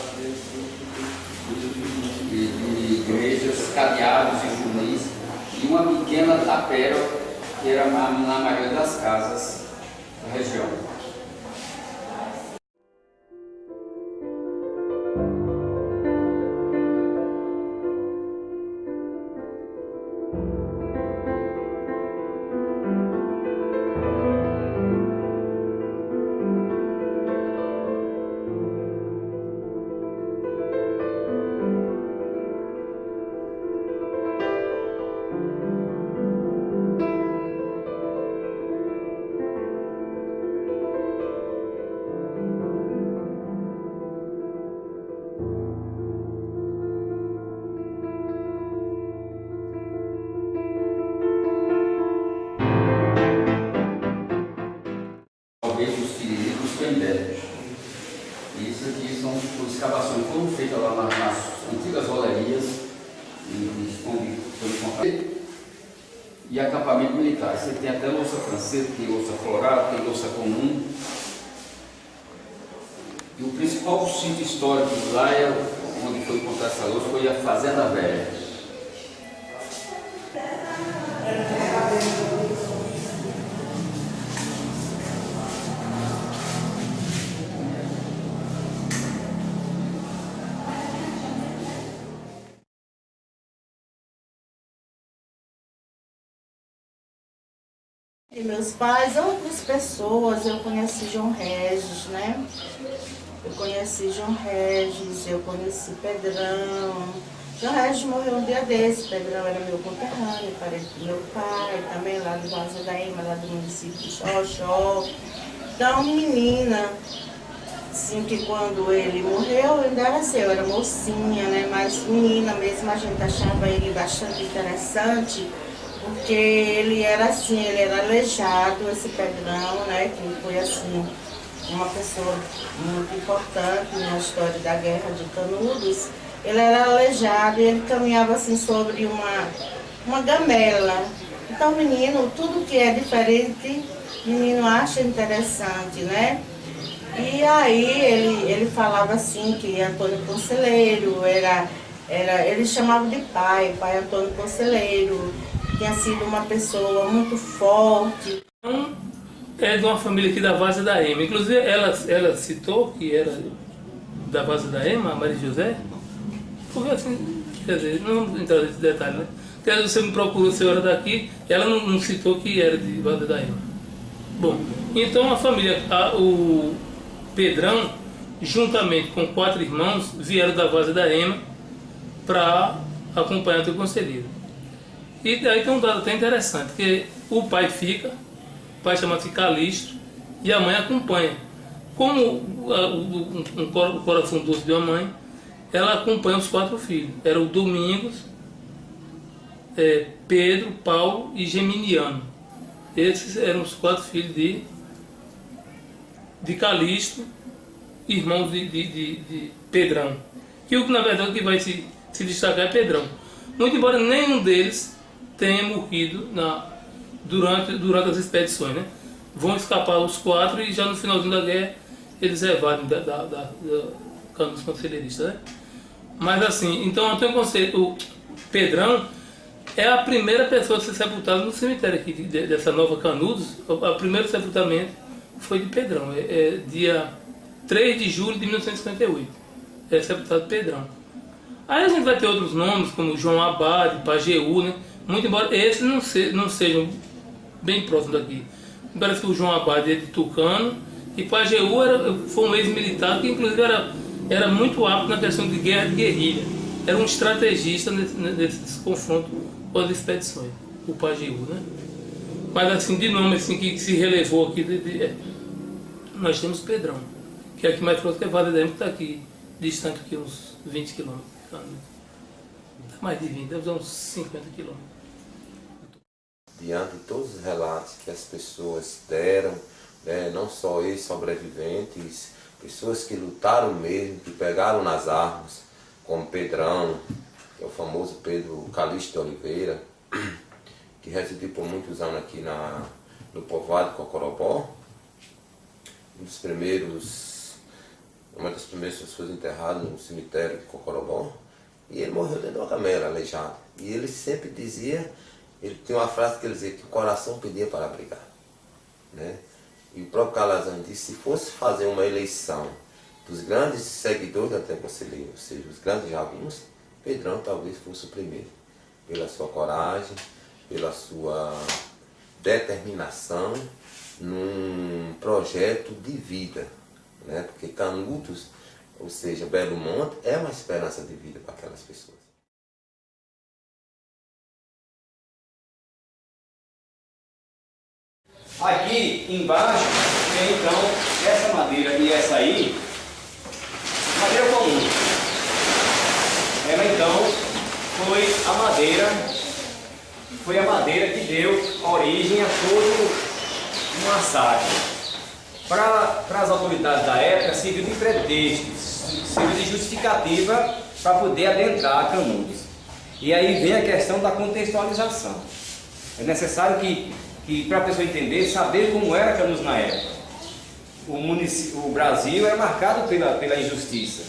de igrejas, cadeados e funis, e uma pequena tapera, que era na maioria das casas da região. Os Tiririca e os Pendé. Isso aqui são escavações que foram feitas lá nas antigas rolerias, onde foi encontrado. E acampamento militar. Você tem até louça francesa, tem louça florada, tem louça comum. E o principal sítio histórico lá, onde foi encontrada essa louça, foi a Fazenda Velha. E meus pais, outras pessoas, eu conheci João Regis, né? Eu conheci João Regis, eu conheci Pedrão. João Regis morreu um dia desse, Pedrão era meu conterrâneo, parente do meu pai, também lá de Vaza da Ema, lá do município de Xoxó. Então, menina, assim que quando ele morreu, eu ainda era assim, eu era mocinha, né? Mas menina mesmo, a gente achava ele bastante interessante. Porque ele era assim, ele era aleijado, esse Pedrão, né, que foi assim, uma pessoa muito importante na história da Guerra de Canudos. Ele era aleijado e ele caminhava assim sobre uma gamela. Então, menino, tudo que é diferente, menino acha interessante, né? E aí ele falava assim que Antônio Conselheiro ele chamava de pai Antônio Conselheiro. Tinha sido uma pessoa muito forte. É de uma família aqui da Vaza da Ema. Inclusive, ela citou que era da Vaza da Ema, a Maria José. Porque assim, quer dizer, não vamos entrar nesse detalhe, né? Porque você me procurou, a senhora daqui, ela não citou que era de Vaza da Ema. Bom, então a família, o Pedrão, juntamente com 4 irmãos, vieram da Vaza da Ema para acompanhar o teu conselheiro. E aí tem um dado até interessante, que o pai fica, o pai chama-se Calixto, e a mãe acompanha. Como o coração doce de uma mãe, ela acompanha os 4 filhos. Era o Domingos, Pedro, Paulo e Geminiano. Esses eram os 4 filhos de Calixto, irmãos de Pedrão. E o que na verdade que vai se destacar é Pedrão. Muito embora nenhum deles tenha morrido durante as expedições, né? Vão escapar os 4 e já no finalzinho da guerra eles evadem da Canudos Conselheiristas, né? Mas assim, então Antônio Conselho, o Pedrão é a primeira pessoa a ser sepultada no cemitério aqui dessa Nova Canudos. O primeiro sepultamento foi de Pedrão, dia 3 de julho de 1958. É sepultado Pedrão. Aí a gente vai ter outros nomes, como João Abade, Pajeú, né? Muito embora esses não sejam bem próximos daqui. Parece que o João Abade é de Tucano e Pajeú foi um ex-militar que inclusive era muito apto na questão de guerra de guerrilha. Era um estrategista nesse confronto com as expedições, o Pajeú, né? Mas assim, de nome assim, que se relevou aqui, nós temos Pedrão, que é aqui mais próximo, que é Vale que está aqui, distante aqui uns 20 quilômetros. Mais de 20, deve dar uns 50 quilômetros. Diante de todos os relatos que as pessoas deram, né, não só ex-sobreviventes, pessoas que lutaram mesmo, que pegaram nas armas, como Pedrão, que é o famoso Pedro Calixto de Oliveira, que residiu por muitos anos aqui no povoado de Cocorobó. Uma das primeiras pessoas enterradas no cemitério de Cocorobó. E ele morreu dentro de uma camela, aleijado. E ele sempre dizia, ele tinha uma frase que ele dizia que o coração pedia para brigar, né? E o próprio Calazans disse, se fosse fazer uma eleição dos grandes seguidores da Tempo Conselheiro, ou seja, os grandes jagunços, Pedrão talvez fosse o primeiro, pela sua coragem, pela sua determinação num projeto de vida, né? Porque Canudos, ou seja, Belo Monte, é uma esperança de vida para aquelas pessoas. Aqui embaixo tem então essa madeira e essa aí, madeira comum. Ela então foi a madeira que deu origem a todo um massacre. Para as autoridades da época serviu de pretexto, serviu de justificativa para poder adentrar Canudos. E aí vem a questão da contextualização. É necessário que para a pessoa entender, saber como era Canudos na época. O Brasil era marcado pela injustiça.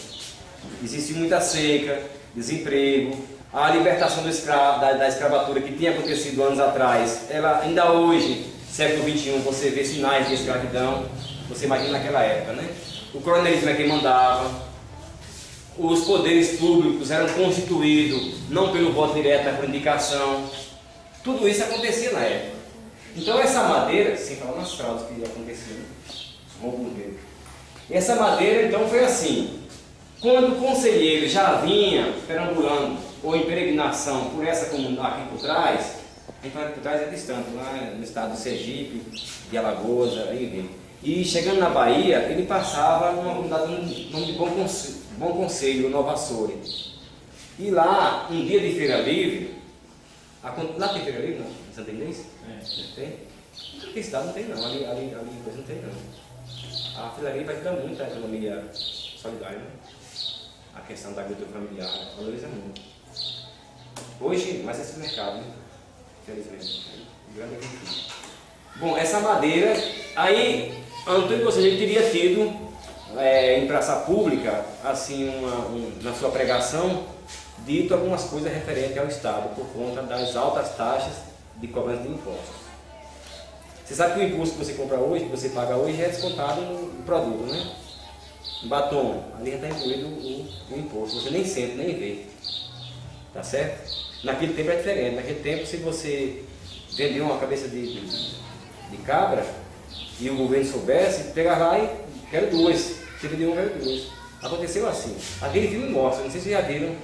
Existia muita seca, desemprego, a libertação do escravo, da escravatura que tinha acontecido anos atrás. Ela ainda hoje, século XXI, você vê sinais de escravidão. Você imagina naquela época, né? O coronelismo é quem mandava. Os poderes públicos eram constituídos não pelo voto direto, mas por indicação. Tudo isso acontecia na época. Então essa madeira, sem falar nas fraudes que aconteciam, essa madeira então foi assim. Quando o conselheiro já vinha perambulando ou em peregrinação por essa comunidade aqui por trás, por trás é distante, lá no estado do Sergipe, de Alagoas, aí vem. E chegando na Bahia, ele passava numa comunidade nome de Bom Conselho, Nova Açores. E lá, um dia de feira livre, lá tem feira livre, não? Em Santa Inês? Tem? Aqui estado não tem não, ali não tem não. A feira livre vai ficar muito a economia solidária, né? A questão da agricultura familiar valoriza muito. Hoje, mais esse mercado, né? Infelizmente. Grande agricultura. Bom, essa madeira, aí Antônio Conselheiro teria tido em praça pública, assim, na sua pregação, dito algumas coisas referentes ao Estado, por conta das altas taxas de cobrança de impostos. Você sabe que o imposto que você compra hoje, que você paga hoje, é descontado no produto, né? Um batom, ali já está incluído o imposto, você nem sente, nem vê. Tá certo? Naquele tempo é diferente, naquele tempo se você vendia uma cabeça de cabra e o governo soubesse, pegava lá e quero duas, você vendeu quero duas. Aconteceu assim. Aquele filme mostra, não sei se vocês já viram.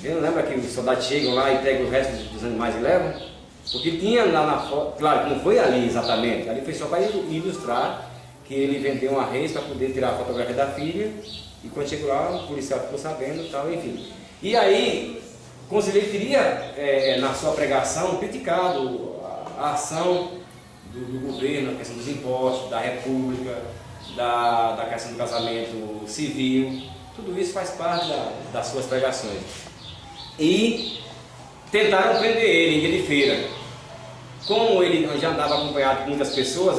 Não lembra que os soldados chegam lá e pegam o resto dos animais e levam? Porque tinha lá na foto, claro que não foi ali exatamente, ali foi só para ilustrar que ele vendeu uma res para poder tirar a fotografia da filha e quando chegou lá o policial ficou sabendo e tal, enfim. E aí, o conselheiro teria, na sua pregação, criticado a ação do governo, a questão dos impostos, da república, da questão do casamento civil, tudo isso faz parte das suas pregações. E tentaram prender ele em dia de feira. Como ele já andava acompanhado com muitas pessoas,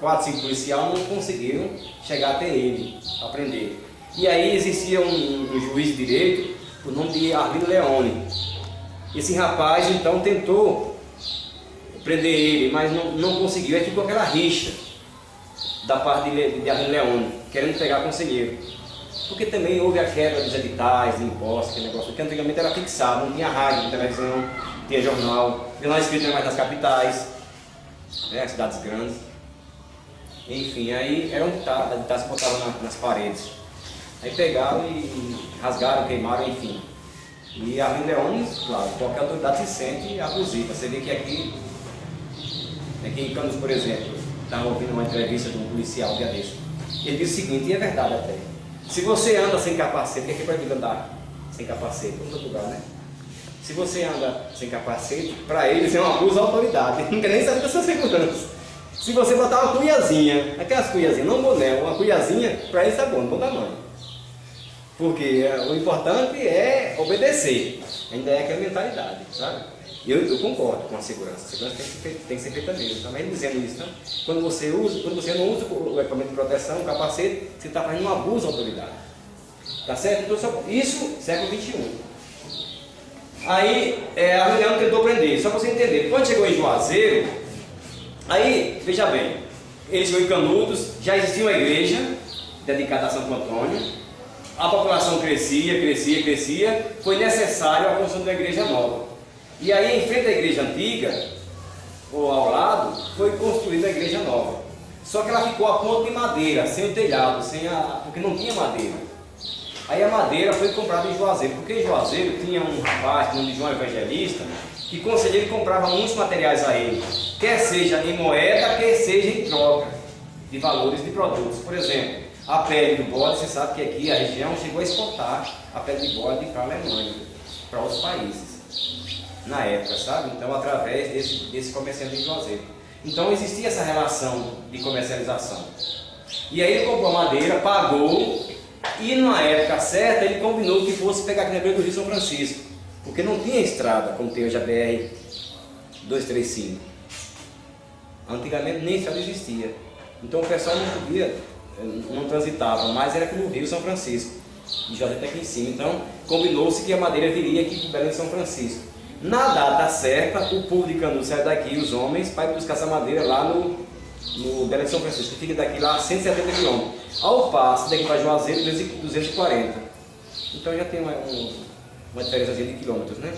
4, 5 policiais não conseguiram chegar até ele, a prender. E aí existia um juiz de direito, por nome de Arlindo Leone. Esse rapaz então tentou prender ele, mas não conseguiu. Aí ficou aquela rixa da parte de Arlindo Leone, querendo pegar conselheiro. Porque também houve a quebra dos editais, de impostos, aquele negócio que antigamente era fixado, não tinha rádio, televisão, não tinha jornal escrito não é mais nas capitais, né, cidades grandes. Enfim, aí era um ditado se botava nas paredes. Aí pegaram e rasgaram, queimaram, enfim. E Arlindo Leone, claro, qualquer autoridade se sente abusiva. Você vê que aqui em Canudos, por exemplo, estava ouvindo uma entrevista de um policial dia desse. Ele disse o seguinte, e é verdade até: se você anda sem capacete, porque aqui é proibido andar sem capacete, em todo lugar, né? Se você anda sem capacete, para eles é um abuso da autoridade, não quer nem saber da sua segurança. Se você botar uma cuiazinha, aquelas cuiazinhas, não boné, uma cuiazinha, para eles tá bom tamanho. Porque o importante é obedecer, ainda é aquela mentalidade, sabe? Eu concordo com a segurança tem que ser feita mesmo, também dizendo isso, né? Quando você não usa o equipamento de proteção, o capacete, você está fazendo um abuso da autoridade. Tá certo? Então, isso, século XXI. Aí, a Leão tentou prender, só para você entender, quando chegou em Juazeiro, aí, veja bem, ele chegou em Canudos, já existia uma igreja dedicada a Santo Antônio, a população crescia, foi necessário a construção de uma igreja nova. E aí, em frente à igreja antiga, ou ao lado, foi construída a igreja nova. Só que ela ficou a ponto de madeira, sem o telhado, porque não tinha madeira. Aí a madeira foi comprada em Juazeiro, porque em Juazeiro tinha um rapaz, nome de João Evangelista, que conselheiro comprava muitos materiais a ele, quer seja em moeda, quer seja em troca de valores de produtos. Por exemplo, a pele do bode, você sabe que aqui a região chegou a exportar a pele de bode para a Alemanha, para outros países, na época, sabe? Então, através desse comerciante de Juazeiro. Então, existia essa relação de comercialização. E aí ele comprou madeira, pagou, e na época certa ele combinou que fosse pegar aqui na beira do Rio São Francisco, porque não tinha estrada, como tem hoje a BR 235. Antigamente nem estrada existia. Então o pessoal não transitava, mas era no Rio São Francisco, e já até aqui em cima. Então combinou-se que a madeira viria aqui para o Belém de São Francisco. Na data certa, o povo de Canudos saiu daqui, os homens, para ir buscar essa madeira lá no Belém de São Francisco, que fica daqui lá a 170 km. Ao passo, daqui para Juazeiro, 240. Então já tem uma diferença de quilômetros, né?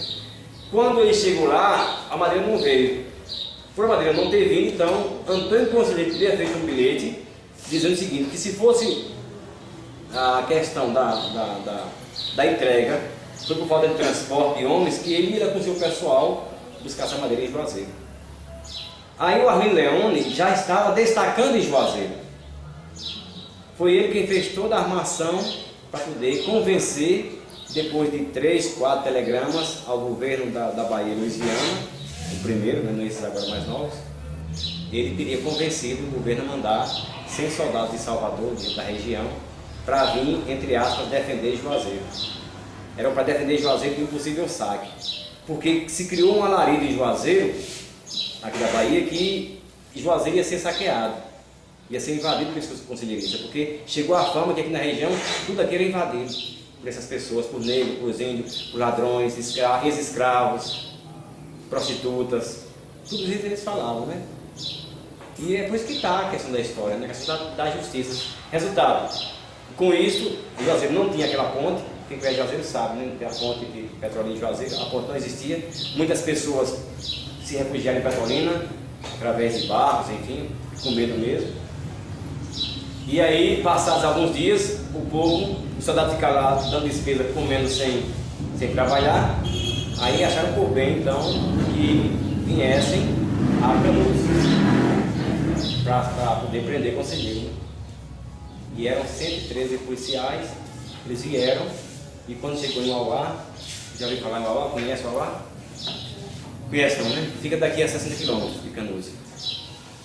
Quando ele chegou lá, a madeira não veio. Por a madeira não ter vindo, então Antônio Conselheiro teria feito um bilhete dizendo o seguinte, que se fosse a questão da entrega, foi por falta de transporte de homens, que ele ia com o seu pessoal buscar essa madeira em Juazeiro. Aí o Arlindo Leone já estava destacando em Juazeiro. Foi ele quem fez toda a armação para poder convencer, depois de 3, 4 telegramas ao governo da Bahia Louisiana, o primeiro, né, não esses agora mais novos, ele teria convencido o governo a mandar 100 soldados de Salvador, da região, para vir, entre aspas, defender Juazeiro. Era para defender Juazeiro de um possível saque. Porque se criou um alarido em Juazeiro, aqui da Bahia, que Juazeiro ia ser saqueado, ia ser invadido por esses conselheiristas, porque chegou a fama que aqui na região tudo aqui era invadido por essas pessoas, por negros, por índios, por ladrões, ex-escravos, prostitutas, tudo isso eles falavam, né? E é por isso que está a questão da história, né? A questão da justiça. Resultado, com isso, Juazeiro não tinha aquela ponte, quem conhece Juazeiro sabe, né? Não tem a ponte de Petrolina em Juazeiro, a ponte não existia, muitas pessoas se refugiaram em Petrolina, através de barcos, enfim, com medo mesmo. E aí, passados alguns dias, o povo, o soldado fica lá dando despesa, comendo sem trabalhar. Aí acharam por bem, então, que viessem a Canudos para poder prender conselheiro. E eram 113 policiais, eles vieram, e quando chegou em Mauá, já ouviu falar em Mauá? Conhece Mauá? Conhece não, né? Fica daqui a 60 km de Canudos.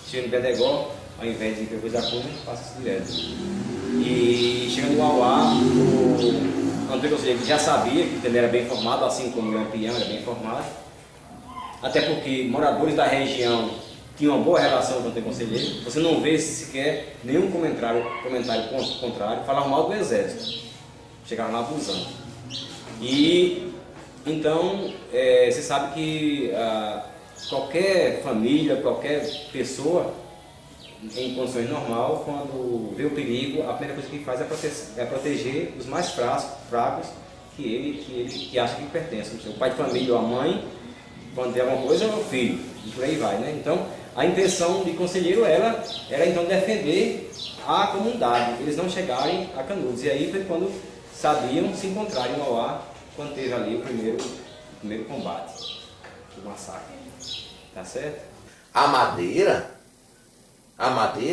Chega em Bedegó, ao invés de ir depois da Cunha, passa direto. E chegando em Mauá, o Antônio Conselheiro já sabia que ele era bem informado, assim como o Lampião era bem informado. Até porque moradores da região tinha uma boa relação com o conselheiro, você não vê sequer nenhum comentário contrário, falava mal do exército, chegavam lá abusando. E então você sabe que qualquer família, qualquer pessoa em condições normais, quando vê o perigo, a primeira coisa que faz é proteger os mais fracos que acha que pertencem. O pai de família ou a mãe, quando tem alguma coisa, é o filho, e por aí vai, né? Então, a intenção de conselheiro era então defender a comunidade, eles não chegarem a Canudos. E aí foi quando sabiam se encontrarem em Mauá, quando teve ali o primeiro combate, o massacre. Tá certo? A madeira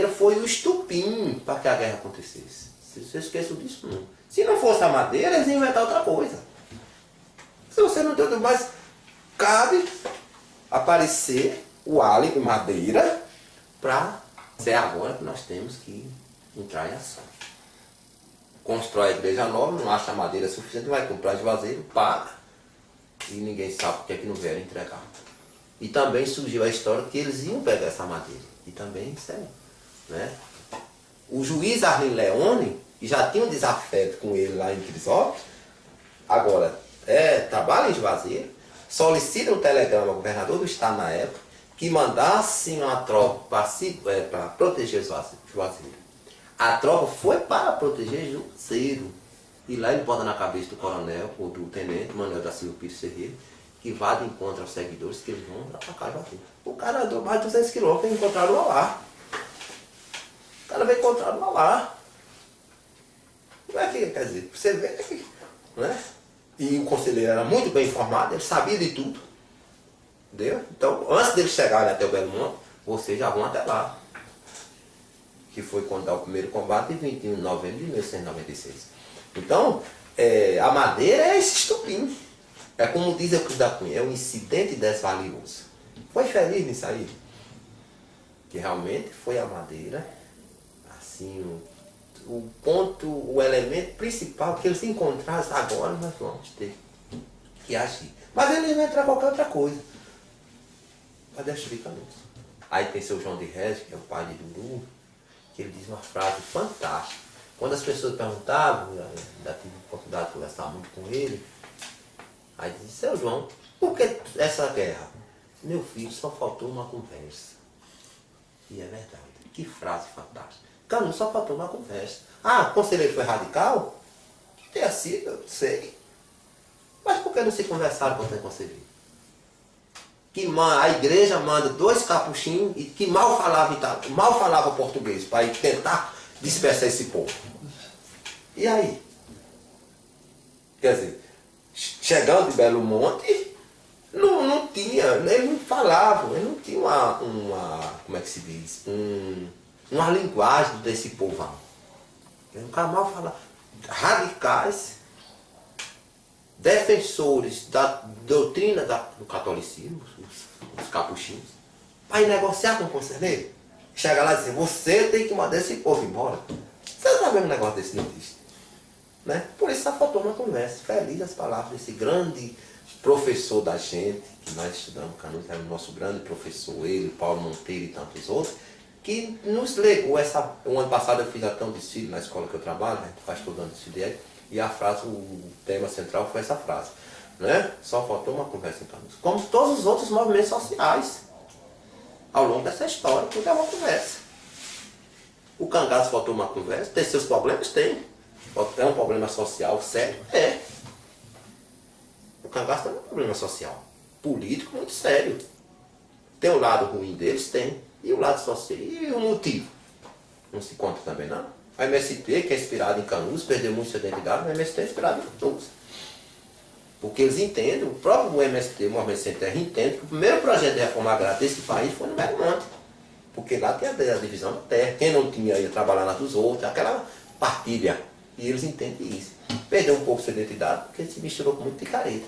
foi o estupim para que a guerra acontecesse. Você esqueçam disso, não. Se não fosse a madeira, eles iam inventar outra coisa. Se você não deu, mas cabe aparecer o alho de madeira para ser agora que nós temos que entrar em ação. Constrói a igreja nova, não acha a madeira suficiente, vai comprar de vasilha, paga, e ninguém sabe porque é que não vieram entregar. E também surgiu a história que eles iam pegar essa madeira. E também, sério, né? O juiz Arlindo Leone, que já tinha um desafeto com ele lá em Crisópolis, agora trabalha em Juazeiro, solicita um telegrama ao governador do estado na época, que mandasse uma tropa para proteger Juazeiro. A tropa foi para proteger Juazeiro. E lá ele bota na cabeça do coronel, ou do tenente, Manuel da Silva Pires Ferreira, que vá de encontro aos seguidores, que eles vão atacar Juazeiro. O cara andou mais de 200 quilômetros e encontraram lá. O cara veio encontrar lá. Não é que, quer dizer, você vê que, né? E o conselheiro era muito bem informado, ele sabia de tudo. Entendeu? Então, antes deles chegarem até o Belo Monte, vocês já vão até lá. Que foi quando dá o primeiro combate, em 21 de novembro de 1896. Então, a madeira é esse estupim. É como diz Euclides da Cunha, é um incidente desvalioso. Foi feliz nisso aí? Que realmente foi a madeira, assim, o ponto, o elemento principal que eles encontraram agora, nós vamos ter que agir. Mas eles vão entrar qualquer outra coisa. Para destruir Canudos. Aí tem seu João de Regis, que é o pai de Duru, que ele diz uma frase fantástica. Quando as pessoas perguntavam, eu ainda tive a oportunidade de conversar muito com ele, aí disse, seu João, por que essa guerra? Meu filho, só faltou uma conversa. E é verdade. Que frase fantástica. Canudos só faltou uma conversa. Ah, o conselheiro foi radical? Que tenha sido, eu sei. Mas por que não se conversaram com o conselheiro? Que a igreja manda 2 capuchinhos e que mal falava português para ir tentar dispersar esse povo. E aí? Quer dizer, chegando de Belo Monte, não tinha, eles não falavam, eles não tinham como é que se diz? Uma linguagem desse povão. Eles nunca mal falavam. Radicais, defensores da doutrina do catolicismo, os capuchinhos, para ir negociar com o conselheiro. Chega lá e dizer, você tem que mandar esse povo embora. Você não sabe um negócio desse, não existe. Né? Por isso só faltou uma conversa. Feliz as palavras desse grande professor da gente, que nós estudamos Canudos, era o nosso grande professor, ele, Paulo Monteiro e tantos outros, que nos legou essa... O ano passado eu fiz até um desfile na escola que eu trabalho, a gente faz todo ano desfile aí, e a frase, o tema central foi essa frase. Né? Só faltou uma conversa em Canudos. Como todos os outros movimentos sociais. Ao longo dessa história, tudo é uma conversa. O cangaço faltou uma conversa. Tem seus problemas? Tem. É um problema social sério? É. O cangaço tem um problema social. Político muito sério. Tem o lado ruim deles? Tem. E o lado social? E o motivo? Não se conta também, não? A MST, que é inspirada em Canudos, perdeu muito sua identidade, mas a MST é inspirada em Canudos. Porque eles entendem, o próprio MST, o Movimento Sem Terra, entende que o primeiro projeto de reforma agrária desse país foi no Belo Monte. Porque lá tem a divisão da terra. Quem não tinha ia trabalhar na dos outros, aquela partilha. E eles entendem isso. Perdeu um pouco sua identidade porque se misturou com muito picareta.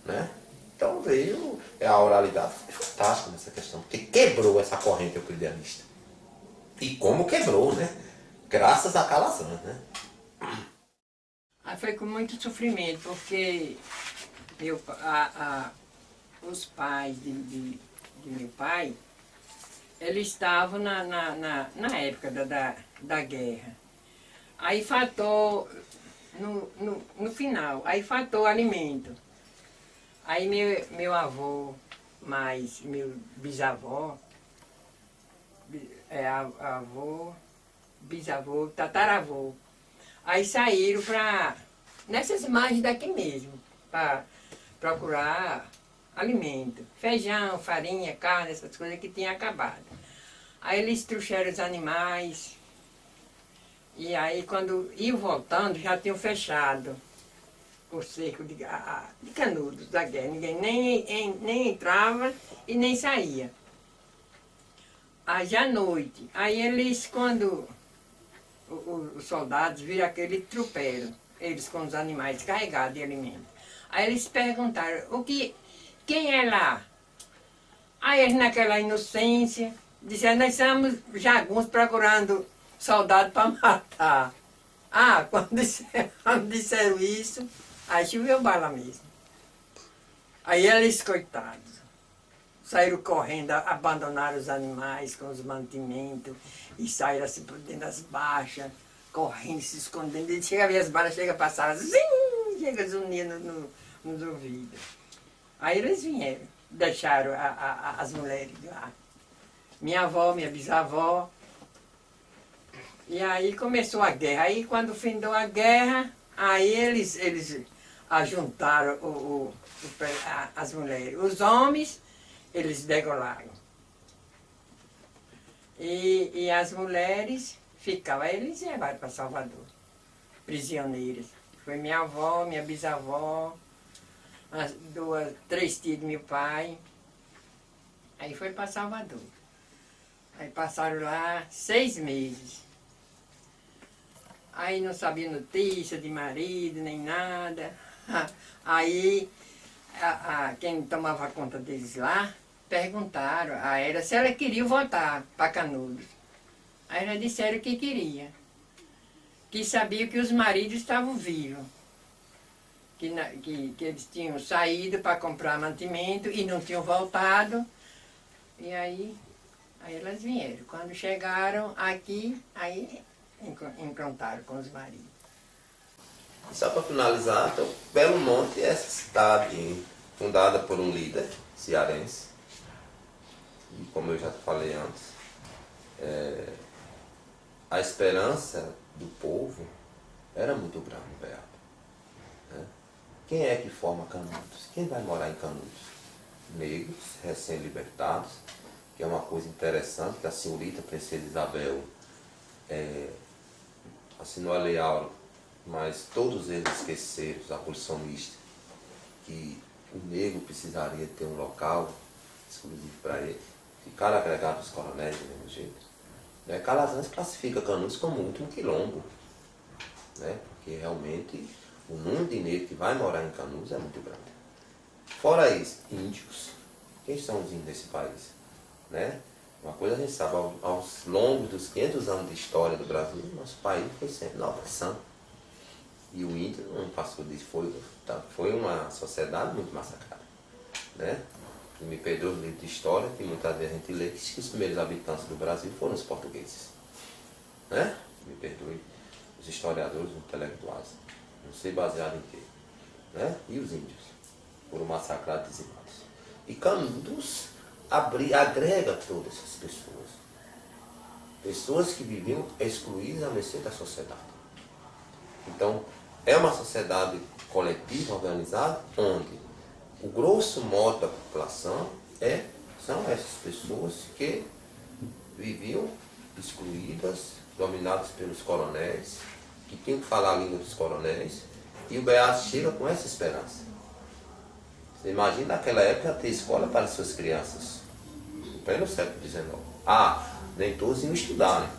Né? Então veio, a oralidade foi fantástica nessa questão, porque quebrou essa corrente euclidianista. E como quebrou, né? Graças a Calazans, né? Aí foi com muito sofrimento, porque os pais de meu pai, eles estavam na época da guerra. Aí faltou, no final, aí faltou alimento. Aí meu avô, mais meu bisavô, avô, bisavô, tataravô, aí saíram nessas margens daqui mesmo, para procurar alimento, feijão, farinha, carne, essas coisas que tinham acabado. Aí eles trouxeram os animais, e aí quando iam voltando já tinham fechado o cerco de Canudos da guerra. Ninguém nem entrava e nem saía. Aí já à noite, aí eles quando os soldados viram aquele tropelo, eles com os animais carregados de alimento. Aí eles perguntaram, quem é lá? Aí eles naquela inocência disseram, nós somos jagunços procurando soldado para matar. Quando disseram isso, aí choveu bala mesmo. Aí eles, coitados, saíram correndo, abandonaram os animais com os mantimentos e saíram assim por dentro das baixas, correndo, se escondendo. E chega a ver as balas, passaram, chega zunindo nos ouvidos. Aí eles vieram, deixaram as mulheres lá. Minha avó, minha bisavó. E aí começou a guerra. Aí quando findou a guerra, aí eles ajuntaram as mulheres. Os homens, eles degolaram. E as mulheres ficavam. Aí eles levaram para Salvador, prisioneiras. Foi minha avó, minha bisavó, três tias do meu pai. Aí foi para Salvador. Aí passaram lá 6 meses. Aí não sabia notícia de marido, nem nada. Aí quem tomava conta deles lá, perguntaram a ela se ela queria voltar para Canudos. Aí elas disseram que queria. Que sabia que os maridos estavam vivos. Que eles tinham saído para comprar mantimento e não tinham voltado. E aí elas vieram. Quando chegaram aqui, aí encontraram com os maridos. Só para finalizar, então, Belo Monte é essa cidade fundada por um líder cearense. E como eu já falei antes, a esperança do povo era muito grande, Beato. Né? Quem é que forma Canudos? Quem vai morar em Canudos? Negros, recém-libertados, que é uma coisa interessante, que a senhorita Princesa Isabel assinou a Lei Áurea, mas todos eles esqueceram, os abolicionistas, que o negro precisaria ter um local exclusivo para ele. Ficaram agregados os coronéis do mesmo jeito. Calazans classifica Canudos como o último quilombo, né? Porque realmente o número de negros que vai morar em Canudos é muito grande. Fora isso, índios. Quem são os índios desse país? Né? Uma coisa a gente sabe, aos longos dos 500 anos de história do Brasil, nosso país foi sempre na opressão. E o índio não passou disso, foi uma sociedade muito massacrada. Né? E me perdoe o livro de história, que muitas vezes a gente lê que os primeiros habitantes do Brasil foram os portugueses. Né? Me perdoe os historiadores, os intelectuais. Não sei baseado em quê. Né? E os índios foram massacrados e dizimados. E Canudos agrega todas essas pessoas. Pessoas que viviam excluídas à mercê da sociedade. Então, é uma sociedade coletiva, organizada, onde o grosso modo da população são essas pessoas que viviam excluídas, dominadas pelos coronéis, que tinham que falar a língua dos coronéis, e o Beato chega com essa esperança. Você imagina naquela época ter escola para as suas crianças, em pleno século XIX. Nem todos iam estudar, né?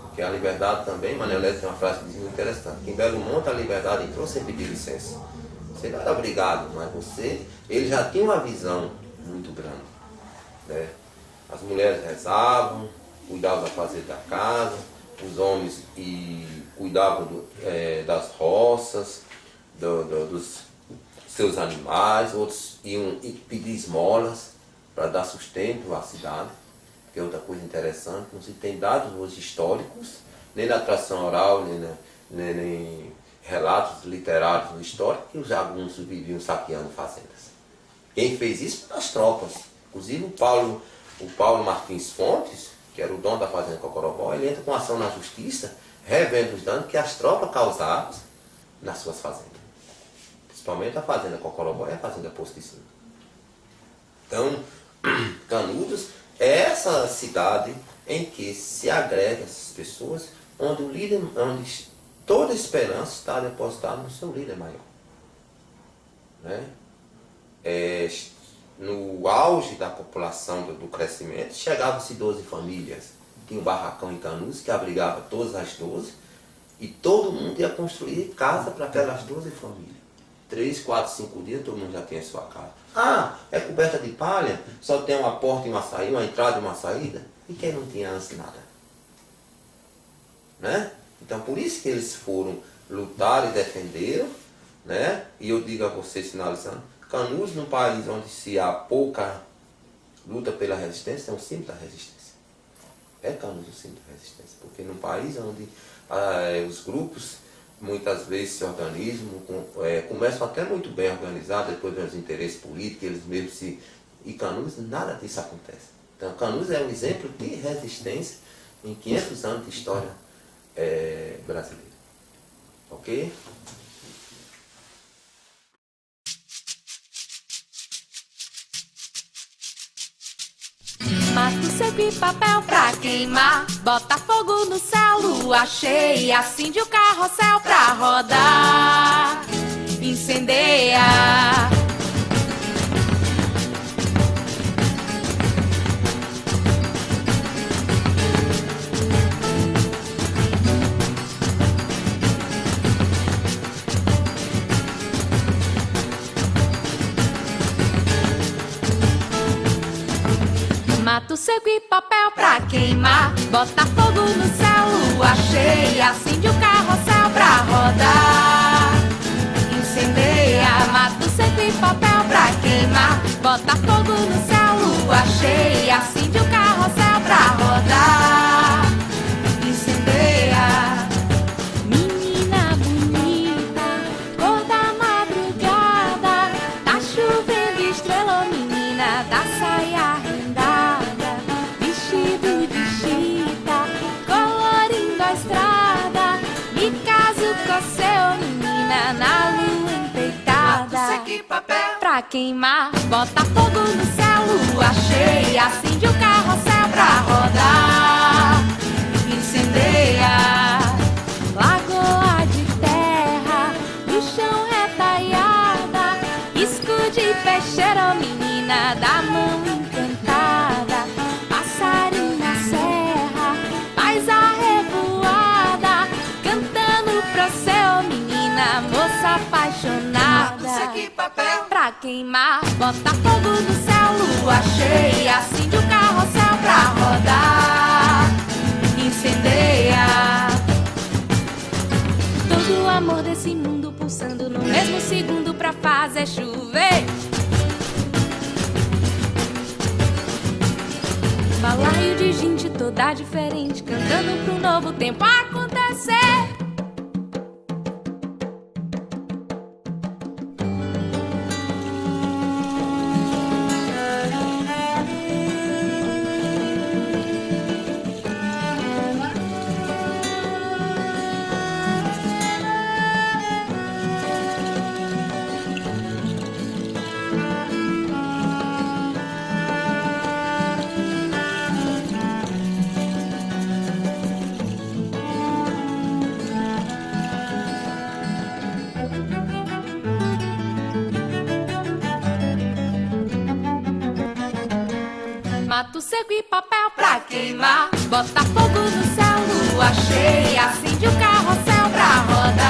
Porque a liberdade também, Manuel Leite tem uma frase que diz muito interessante, que em Belo Monte a liberdade entrou sem pedir licença. Você não era obrigado, mas ele já tinha uma visão muito grande. Né? As mulheres rezavam, cuidavam da fazenda da casa, os homens cuidavam das roças, dos seus animais, outros iam pedir esmolas. para dar sustento à cidade, que é outra coisa interessante. Não se tem dados hoje históricos, nem na tradição oral, nem relatos literários históricos, que os jagunços viviam saqueando fazendas. Quem fez isso foram as tropas. Inclusive o Paulo Martins Fontes, que era o dono da fazenda Cocorobó, ele entra com ação na justiça, revendo os danos que as tropas causaram nas suas fazendas. Principalmente a fazenda Cocorobó e a fazenda Posto de Cima. Então, Canudos é essa cidade em que se agrega essas pessoas, onde toda a esperança está depositada no seu líder maior. Né? No auge da população do crescimento, chegavam-se 12 famílias. Tinha um barracão em Canudos que abrigava todas as 12 e todo mundo ia construir casa para aquelas 12 famílias. 3, 4, 5 dias todo mundo já tinha sua casa. Ah, é coberta de palha, só tem uma porta e uma saída, uma entrada e uma saída. E quem não tinha antes nada? Né? Então por isso que eles foram lutar e defenderam, né? E eu digo a vocês, finalizando, Canudos, num país onde se há pouca luta pela resistência, é um símbolo da resistência. É Canudos um símbolo da resistência, porque num país onde os grupos muitas vezes se organizam, começam até muito bem organizados, depois vem os interesses políticos, eles mesmos se... E Canudos, nada disso acontece. Então Canudos é um exemplo de resistência em 500 anos de história brasileira. Ok? Mato seco e papel pra queimar, bota fogo no céu, lua cheia, acende o carrossel pra rodar, incendeia. Mato seco e papel pra queimar, bota fogo no céu, lua cheia, acende o carrossel pra rodar, incendeia. Mato seco e papel pra queimar, bota fogo no céu, lua cheia, acende o carrossel pra rodar, incendeia. Menina bonita, cor da madrugada, tá chovendo estrela, menina da saia rendada, vestido de chita, colorindo a estrada, me caso com seu, menina, na lua enfeitada. Pra queimar, bota fogo no céu, lua cheia, acende o carrossel pra rodar, incendeia. Lagoa de terra, no chão retalhada, escude e peixeira, menina da mão encantada, passarinho na serra, faz a revoada, cantando pro céu, menina, moça apaixonada. Pra queimar, bota fogo no céu, lua cheia, acende o carrossel pra rodar, incendeia. Todo o amor desse mundo pulsando no mesmo segundo pra fazer chover. Balaio de gente toda diferente, cantando pro novo tempo acontecer. Mato seco e papel pra queimar, bota fogo no céu, lua cheia, acende o carrossel pra rodar.